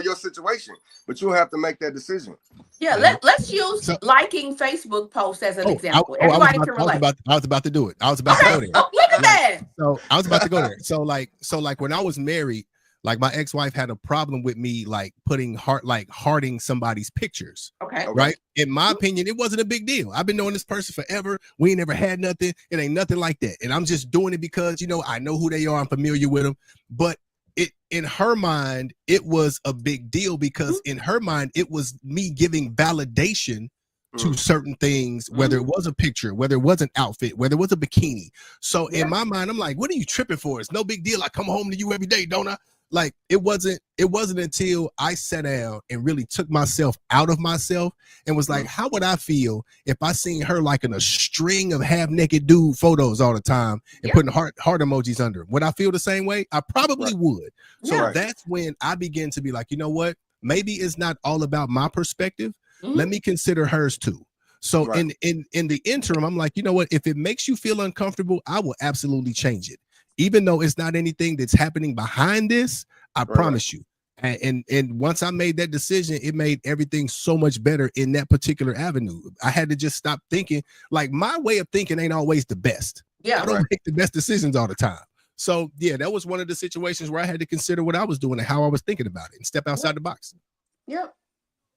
your situation. But you'll have to make that decision. Yeah, let's use liking Facebook posts as an example. Everybody can relate. I was about to do it. I was about to go there. Oh, look at that. So I was about to go there. So like when I was married, like my ex-wife had a problem with me like putting hearting somebody's pictures. Okay. Right. In my opinion, it wasn't a big deal. I've been knowing this person forever. We ain't never had nothing. It ain't nothing like that. And I'm just doing it because, I know who they are. I'm familiar with them. But in her mind, it was a big deal because in her mind, it was me giving validation to certain things, whether it was a picture, whether it was an outfit, whether it was a bikini. So in my mind, I'm like, what are you tripping for? It's no big deal. I come home to you every day, don't I? Like it wasn't until I sat down and really took myself out of myself and was like, how would I feel if I seen her like in a string of half-naked dude photos all the time and putting heart emojis under them? Would I feel the same way? I probably would. So that's when I began to be like, you know what? Maybe it's not all about my perspective. Let me consider hers too. So in the interim, I'm like, you know what? If it makes you feel uncomfortable, I will absolutely change it. Even though it's not anything that's happening behind this, I promise you. And once I made that decision, it made everything so much better in that particular avenue. I had to just stop thinking. Like my way of thinking ain't always the best. I don't make the best decisions all the time. So that was one of the situations where I had to consider what I was doing and how I was thinking about it and step outside the box. Yep.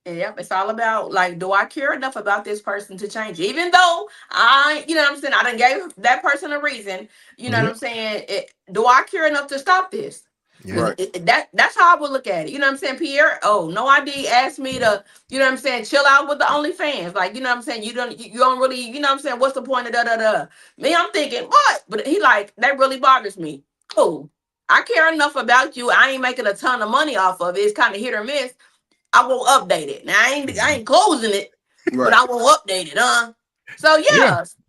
It's all about like, do I care enough about this person to change? Even though I done gave that person a reason, what I'm saying? Do I care enough to stop this? That's how I would look at it. You know what I'm saying? Pierre, no ID asked me to, chill out with the OnlyFans. Like, you know what I'm saying? You don't really, what's the point of da-da-da? Me, I'm thinking, what? But he like, that really bothers me. Cool. I care enough about you. I ain't making a ton of money off of it. It's kind of hit or miss. I won't update it. Now I ain't closing it, but I won't update it, So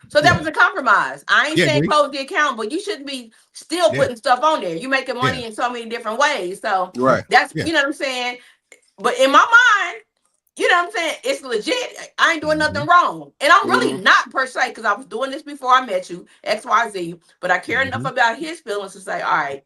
so that was a compromise. I ain't saying close the account, but you shouldn't be still putting stuff on there. You making money in so many different ways. So that's you know what I'm saying. But in my mind, you know what I'm saying, it's legit. I ain't doing nothing wrong, and I'm really not per se because I was doing this before I met you, XYZ. But I care enough about his feelings to say, all right,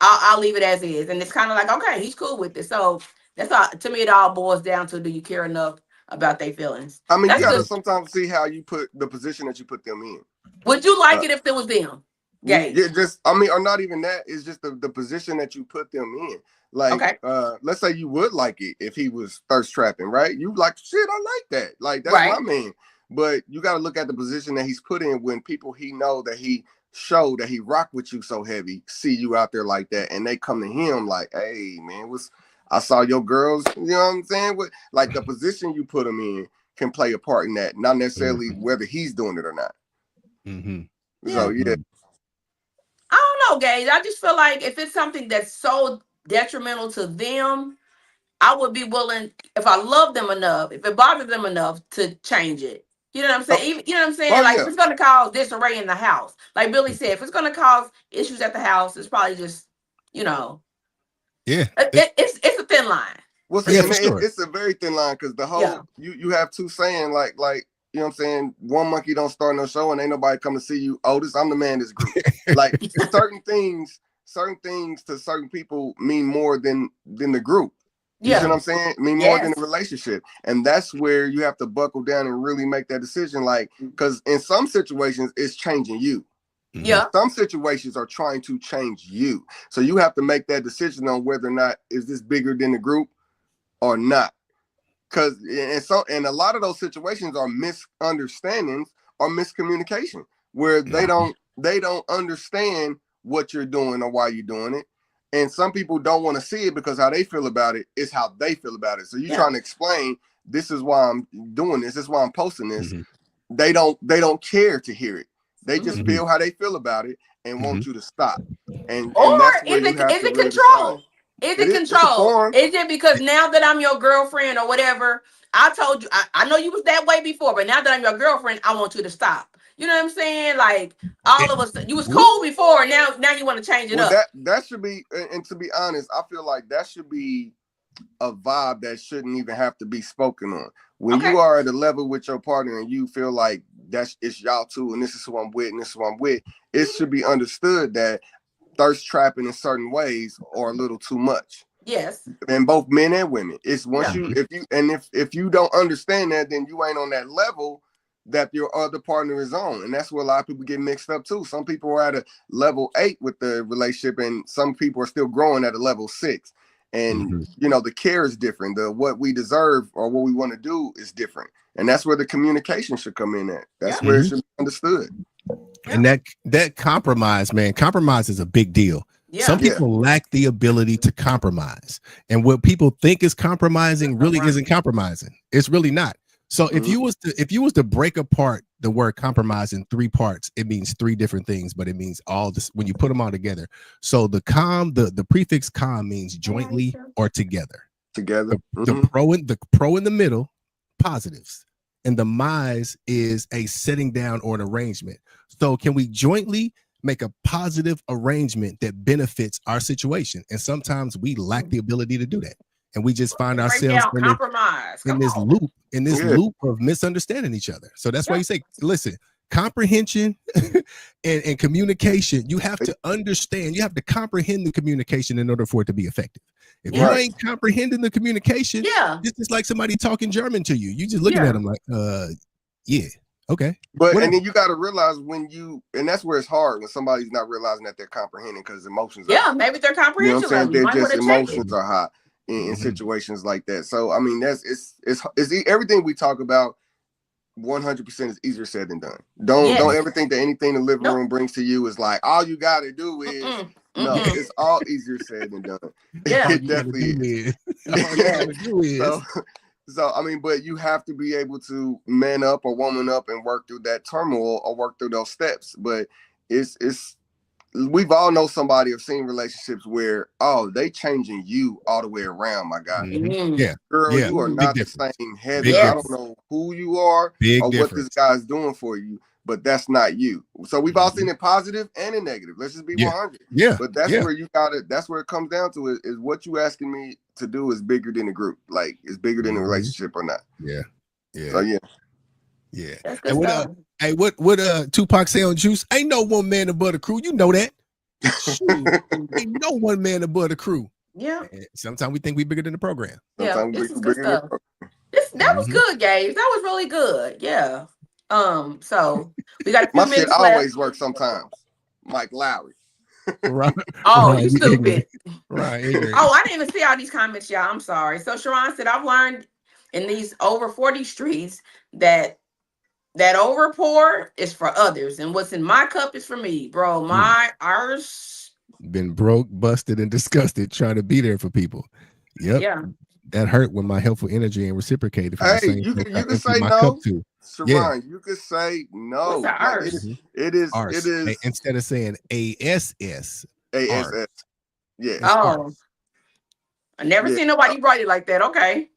I'll leave it as is, and it's kind of like, okay, he's cool with it. So. That's all. To me, it all boils down to: do you care enough about their feelings. I mean, That's you gotta good. sometimes see how you put the position that you put them in. Would you like it if it was them? Gay. Yeah, just I mean, or not even that. It's just the position that you put them in. Like, Okay. Let's say you would like it if he was thirst trapping, right? You like, shit, I like that. Like, that's Right. my man. But you got to look at the position that he's put in when people he know that he showed that he rock with you so heavy, see you out there like that, and they come to him like, hey, man, I saw your girls, you know what I'm saying? Like, the position you put him in can play a part in that, not necessarily whether he's doing it or not. So, yeah. I don't know, Gage. I just feel like if it's something that's so detrimental to them, I would be willing, if I love them enough, if it bothers them enough, to change it. You know what I'm saying? Even, you know what I'm saying? Like, if it's going to cause disarray in the house, like Billy said, if it's going to cause issues at the house, it's probably just, you know. Yeah. It's a thin line. Well, Yeah, for for sure. sure. It's a very thin line because the whole you have two saying like you know what I'm saying, one monkey don't start no show and ain't nobody come to see you. Otis, I'm the man in this group. Like certain things to certain people mean more than the group. You see what I'm saying? Mean more than the relationship. And that's where you have to buckle down and really make that decision. Like, because in some situations it's changing you. Yeah. Some situations are trying to change you. So you have to make that decision on whether or not is this bigger than the group or not. Because and a lot of those situations are misunderstandings or miscommunication where they don't understand what you're doing or why you're doing it. And some people don't want to see it because how they feel about it is how they feel about it. So you're trying to explain, this is why I'm doing this. This is why I'm posting this. They don't care to hear it. They just feel how they feel about it and want you to stop. And that's where is it control? Is it control? Is it because now that I'm your girlfriend or whatever, I told you, I know you was that way before, but now that I'm your girlfriend, I want you to stop. You know what I'm saying? Like, all of us, you was cool before, now you want to change it up. That should be, and to be honest, I feel like that should be a vibe that shouldn't even have to be spoken on. When you are at a level with your partner and you feel like it's y'all two and this is who I'm with and this is who I'm with, it should be understood that thirst trapping in certain ways are a little too much. Yes. And both men and women. It's once if you don't understand that, then you ain't on that level that your other partner is on. And that's where a lot of people get mixed up too. Some people are at a level 8 with the relationship and some people are still growing at a level 6. And you know, the care is different. What we deserve or what we want to do is different. And that's where the communication should come in at. That's where it should be understood. And that compromise, man, compromise is a big deal. Some people lack the ability to compromise. And what people think is compromising really isn't compromising. It's really not. So if you was to break apart the word compromise in 3 parts, it means 3 different things, but it means all this when you put them all together. So the prefix com means jointly or together. Together. The pro in the middle, positives. And the mise is a setting down or an arrangement. So can we jointly make a positive arrangement that benefits our situation? And sometimes we lack the ability to do that. And we just find ourselves in this loop of misunderstanding each other. So that's why you say, listen, comprehension and communication, you have to understand, you have to comprehend the communication in order for it to be effective. If you ain't comprehending the communication, it's just like somebody talking German to you. You just looking at them like, okay. But and then you got to realize and that's where it's hard when somebody's not realizing that they're comprehending because emotions maybe their comprehension, you know what I'm saying? They're just emotions are hot in situations like that. So I mean, it's everything we talk about 100% is easier said than done. Don't ever think that anything the living room brings to you is like all you got to do is no, it's all easier said than done. It definitely is. So I mean, but you have to be able to man up or woman up and work through that turmoil or work through those steps. But it's we've all know somebody have seen relationships where they changing you all the way around, my guy. Girl, you are not the same Heather. I don't know who you are or what this guy's doing for you, but that's not you. So we've all seen it positive and in negative. Let's just be 100. But that's where you that's where it comes down to is what you asking me to do is bigger than the group. Like it's bigger than the relationship or not. So And what Tupac say on Juice? Ain't no one man above the crew. You know that. Ain't no one man above the crew. And sometimes we think we bigger than the program. This is good stuff. That was good, Gabe. That was really good. Yeah. So we got a few My shit minutes always left. works sometimes. Mike Lowry. Right. Oh, Right, you stupid. Right. Ignorant. Oh, I didn't even see all these comments, y'all. I'm sorry. So Sharon said, I've learned in these over 40 streets that over pour is for others, and what's in my cup is for me, bro. Ours. Been broke, busted, and disgusted trying to be there for people. Yep. Yeah. That hurt when my helpful energy ain't reciprocated for the Hey, same you folks I can emptied say my no. cup to. Sharon, you can say no. What's the Like, ours? it is Hey, instead of saying ASS. ASS. Yeah. Oh, I never seen nobody write it like that. Okay.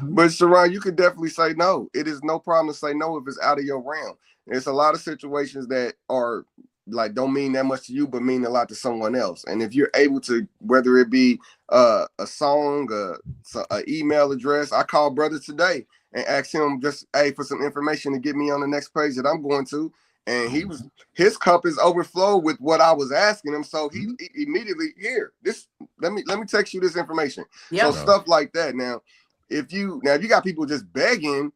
But Sharon, you can definitely say no. It is no problem to say no if it's out of your realm. It's a lot of situations that are like don't mean that much to you, but mean a lot to someone else. And if you're able to, whether it be a song, a email address, I called brother today and asked him just for some information to get me on the next page that I'm going to. And his cup is overflowed with what I was asking him. So he immediately let me text you this information. Yep. So stuff like that. Now, if you got people just begging,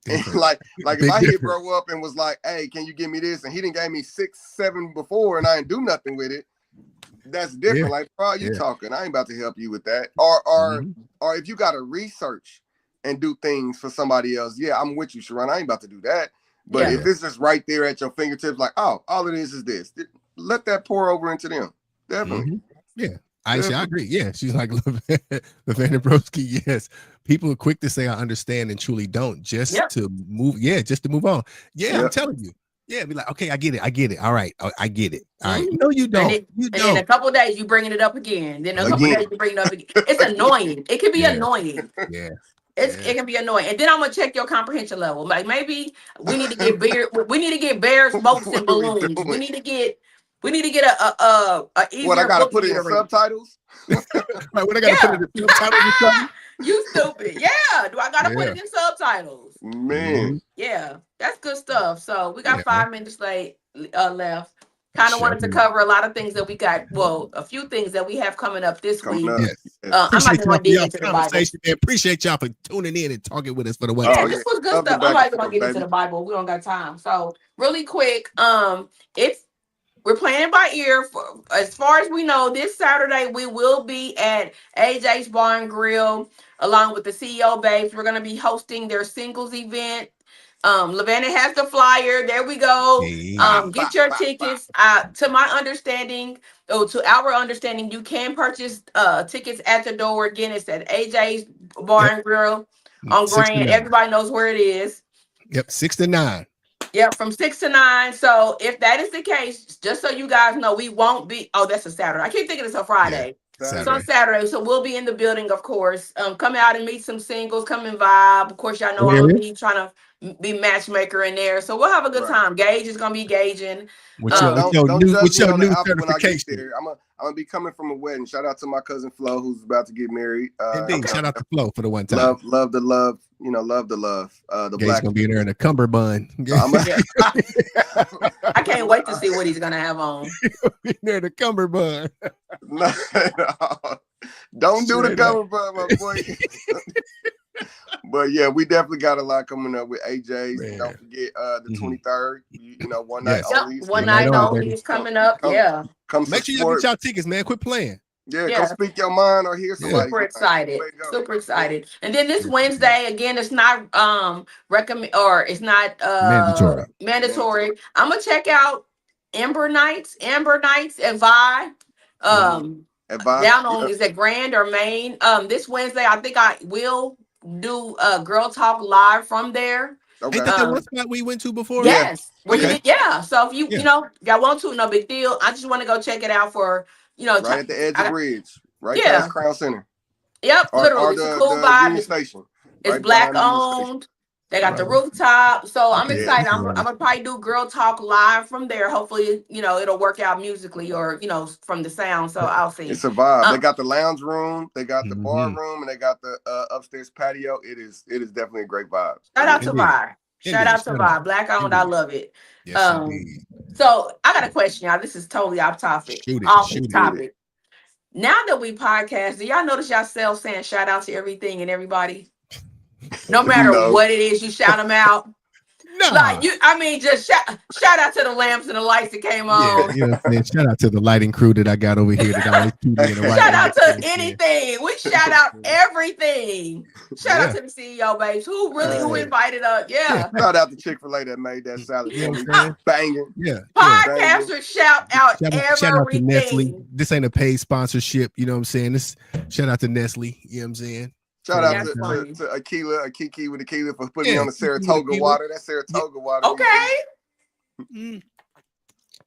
and like if I hit bro up and was like, hey, can you give me this? And he didn't gave me 6, 7 before and I didn't do nothing with it. That's different. Yeah. Like, bro, you talking. I ain't about to help you with that. Or if you got to research and do things for somebody else, yeah, I'm with you, Sharon. I ain't about to do that. But if it's just right there at your fingertips, like, oh, all it is this. Let that pour over into them. Definitely. Yeah. I agree. Yeah. She's like, LaVanna Broski, yes. People are quick to say I understand and truly don't, just to move. Yeah, just to move on. Yeah, I'm telling you. Yeah, be like, okay, I get it. All right, I get it. All right. No, you don't. And in a couple of days, you bringing it up again. Then a couple of days, you bring it up again. It's annoying. It can be annoying. Yeah. It can be annoying. And then I'm gonna check your comprehension level. Like maybe we need to get bears, boats, and balloons. We need to get a easier. What, I gotta put it in subtitles? Right, what I gotta put it in subtitles or something? You stupid. Yeah. Do I gotta put it in subtitles? Man. Yeah, that's good stuff. So we got 5 minutes left. Kind of wanted to cover a lot of things that we got. Well, a few things that we have coming up this week. I'm not going to dig into the Bible. Appreciate y'all for tuning in and talking with us for the one. Yeah, this was good stuff. I'm not even going to get into the Bible. We don't got time. So really quick, we're playing by ear. As far as we know, this Saturday we will be at AJ's Bar and Grill along with the CEO Babes. We're going to be hosting their singles event. LaVanna has the flyer. There we go. Get your tickets. To our understanding, you can purchase tickets at the door. Again, it's at AJ's Bar and Grill on Grand. Everybody knows where it is. Yep, 6 to 9. Yep, from 6 to 9. So if that is the case, just so you guys know, we won't be. Oh, that's a Saturday. I keep thinking it's a Friday. Yeah, it's on Saturday. So we'll be in the building, of course. Come out and meet some singles. Come and vibe. Of course, y'all know I'm gonna be trying to be matchmaker in there. So we'll have a good time. Gage is gonna be gauging. Don't judge me on the outfit when I get there. I'm gonna be coming from a wedding. Shout out to my cousin Flo, who's about to get married. Indeed. Shout out to Flo for the one time. Love the love. You know, love the love. The Gage's black gonna be there in a cummerbund. I can't wait to see what he's gonna have on. There the cummerbund. No. Don't do the cummerbund, my boy. But yeah, we definitely got a lot coming up with AJ's. Don't forget the 23rd. You know, one night only. One night only is coming up. Come make sure you get y'all tickets, man. Quit playing. Yeah, come speak your mind or hear somebody. Super excited. Super excited. And then this Wednesday, again, it's not it's not mandatory. I'm gonna check out Amber Nights at Vi. Down on is that Grand or Main. This Wednesday, I think I will do Girl Talk live from there. Okay. Ain't that the one spot we went to before? Yes. So if you y'all want to, no big deal. I just want to go check it out for right at the edge of the bridge, right past Crown Center. Yep, literally. It's a cool vibe. Station. It's Black owned. They got the rooftop. So I'm excited. I'm gonna probably do Girl Talk live from there. Hopefully, it'll work out musically or from the sound. So I'll see. It's a vibe. They got the lounge room, they got the bar room, and they got the upstairs patio. It is definitely a great vibe. Shout out to Vi. Shout out to Vi. Black owned. I love it. So I got a question, y'all. This is totally off topic. Topic. Now that we podcast, do y'all notice yourself saying shout out to everything and everybody? No matter No. what it is, you shout them out. No. Like just shout out to the lamps and the lights that came on. Yeah, you know what I'm saying? Shout out to the lighting crew that I got over here that always keep me in the right Shout out to direction. anything. We shout out everything. Shout out to the CEO babes who invited us. Yeah. Shout out to Chick-fil-A that made that salad You know for what me. I'm saying? Banging. Yeah. Podcasters shout out Shout out to Nestle. everything. This ain't a paid sponsorship. You know what I'm saying? This shout out to Nestle. You know what I'm saying? Shout out That's funny. to Akila, Kiki with Akila for putting me Yeah, on the Kiki with Saratoga Akila. water. That Saratoga water. Okay. Mm.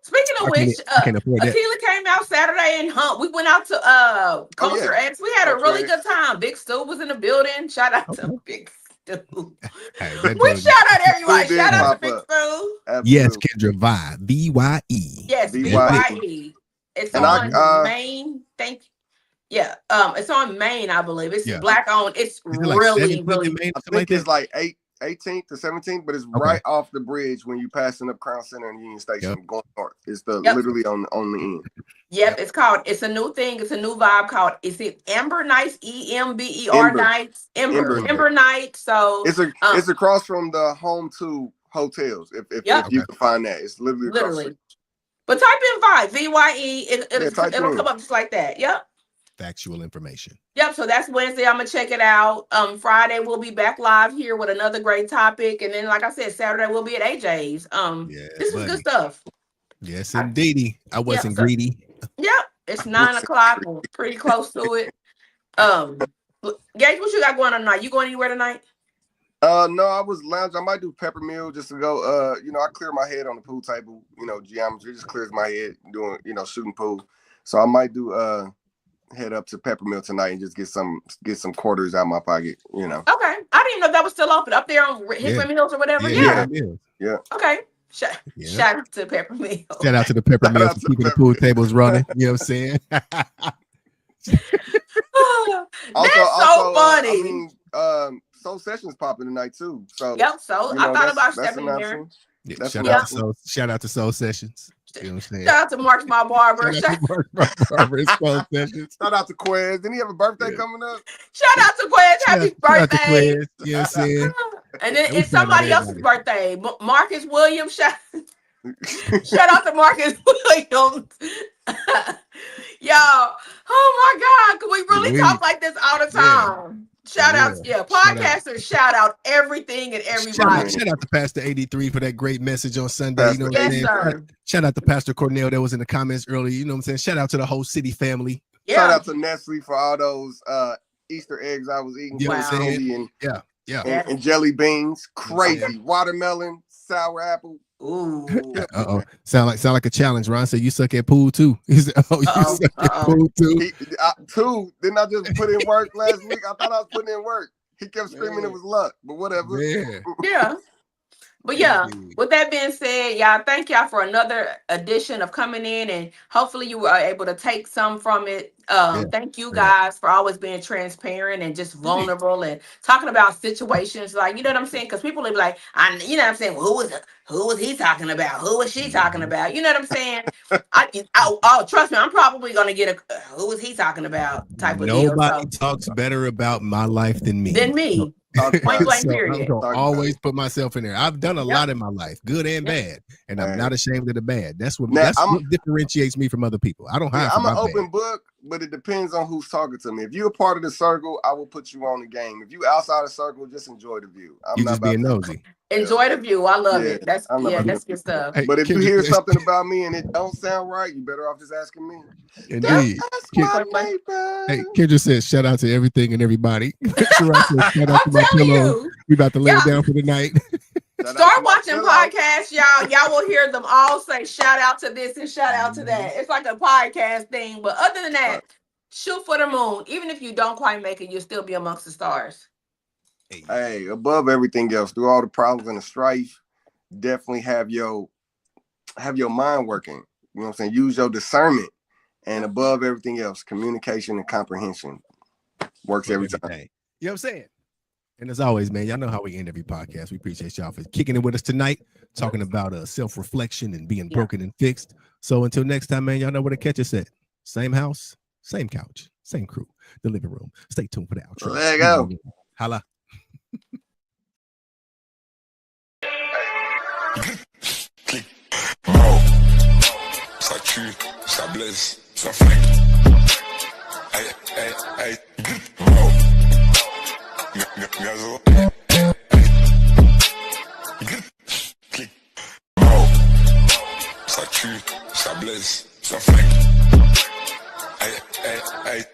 Speaking of which, I can't afford that. Akila came out Saturday and Hunt. We went out to Culture X. We had a Culture really X. good time. Big Stu was in the building. Shout out to Big Stu. Hey, that We dude- shout out everybody. Stu did Shout out to pop Big up. Stu. Yes, Absolutely. Kendra Vi. VYE. Yes, BYE. BYE. It's And on Main. Thank you. Yeah, it's on Main, I believe. It's Yeah. Black owned. It's Is it like really, 17 really. in Maine or I something think like it's that? like 18th to 17th, but it's right off the bridge when you're passing up Crown Center and Union Station Yep. going north. It's the Yep. literally on the end. Yep, it's a new thing. It's a new vibe called. Is it Ember Nights? EMBER Ember. Nights. Ember. Ember Nights. So It's across from the Home 2 hotels. If Yep. you can find that, it's literally across. literally. But type in Vibe, VYE. type it It'll in. come up just like that. Yep. Factual information. Yep. So that's Wednesday. I'm gonna check it out. Friday we'll be back live here with another great topic, and then like I said, Saturday we'll be at AJ's. Yeah, This was buddy. good stuff. Yes, indeedy. I wasn't so- greedy. Yep. It's 9:00. We're pretty close to it. Gage, what you got going on tonight? You going anywhere tonight? No, I was lounging. I might do peppermill just to go. I clear my head on the pool table. Geometry just clears my head doing, shooting pool. So I might do head up to peppermill tonight and just get some quarters out of my pocket. Okay. I didn't even know that was still open up there on Hickman Hills or whatever. Yeah. Okay. Shout out to Peppermill. Shout out to the Peppermill for keeping the pool tables running. You know what I'm saying? That's so funny. Soul Sessions popping tonight too. So yep. So I thought about stepping in there. Yeah, shout out to Soul Sessions. You know what I'm saying? Shout out to Mark, my barber. Shout out to Mark, my barber. It's Soul Sessions. Shout out to Quez. Didn't he have a birthday coming up? Shout out to Quez. Happy Shout out to birthday. Quez. You know what I'm saying? And then We it's shout out somebody else's birthday. Marcus Williams. Shout out to Marcus Williams. Y'all. Oh my God. Can we really talk like this all the time? Shout out, podcasters, shout out everything and everybody. Shout out to Pastor 83 for that great message on Sunday. You know what I'm saying? Sir. Shout out to Pastor Cornell that was in the comments earlier. You know what I'm saying? Shout out to the whole city family. Yeah. Shout out to Nestle for all those Easter eggs I was eating. You know what I'm saying? And jelly beans. Crazy. Watermelon, sour apple. Ooh. Sound like a challenge. Ron said you suck at pool too. He said, you suck at pool too. Didn't I just put in work last week? I thought I was putting in work. He kept screaming it was luck, but whatever. Yeah. But with that being said, y'all, thank y'all for another edition of coming in, and hopefully you were able to take some from it. Thank you guys for always being transparent and just vulnerable and talking about situations, like, you know what I'm saying? Because people will be like, you know what I'm saying? Well, who was he talking about? Who was she talking about? You know what I'm saying? Trust me, I'm probably gonna get a who was he talking about type of deal. Nobody talks better about my life than me. Point blank, period. I'm gonna always put myself in there. I've done a lot in my life, good and bad, and I'm not ashamed of the bad. That's what differentiates me from other people. I don't hide. I'm an open book, but it depends on who's talking to me. If you're a part of the circle, I will put you on the game. If you outside the circle, just enjoy the view. You just being nosy. Enjoy the view. I love it. That's good stuff. But if you hear something about me and it don't sound right, you better off just asking me. Indeed. Hey, Kendra says shout out to everything and everybody. Shout out to my pillow. We about to lay it down for the night. Start watching podcasts, y'all. Y'all will hear them all say shout out to this and shout out to that. It's like a podcast thing. But other than that, shoot for the moon. Even if you don't quite make it, you'll still be amongst the stars. Hey, above everything else, through all the problems and the strife, definitely have your mind working. You know what I'm saying? Use your discernment. And above everything else, communication and comprehension works every time. You know what I'm saying? And as always, man, y'all know how we end every podcast. We appreciate y'all for kicking it with us tonight, talking about self-reflection and being broken and fixed. So until next time, man, y'all know where to catch us at. Same house, same couch, same crew, the living room. Stay tuned for the outro. There you go. Holla. Clic, mort. Ça tue, ça blesse, ça flingue. Hey, hey, hey, mort. Gazo. Clic, mort. Ça tue, ça blesse, ça flingue. Hey, hey, hey,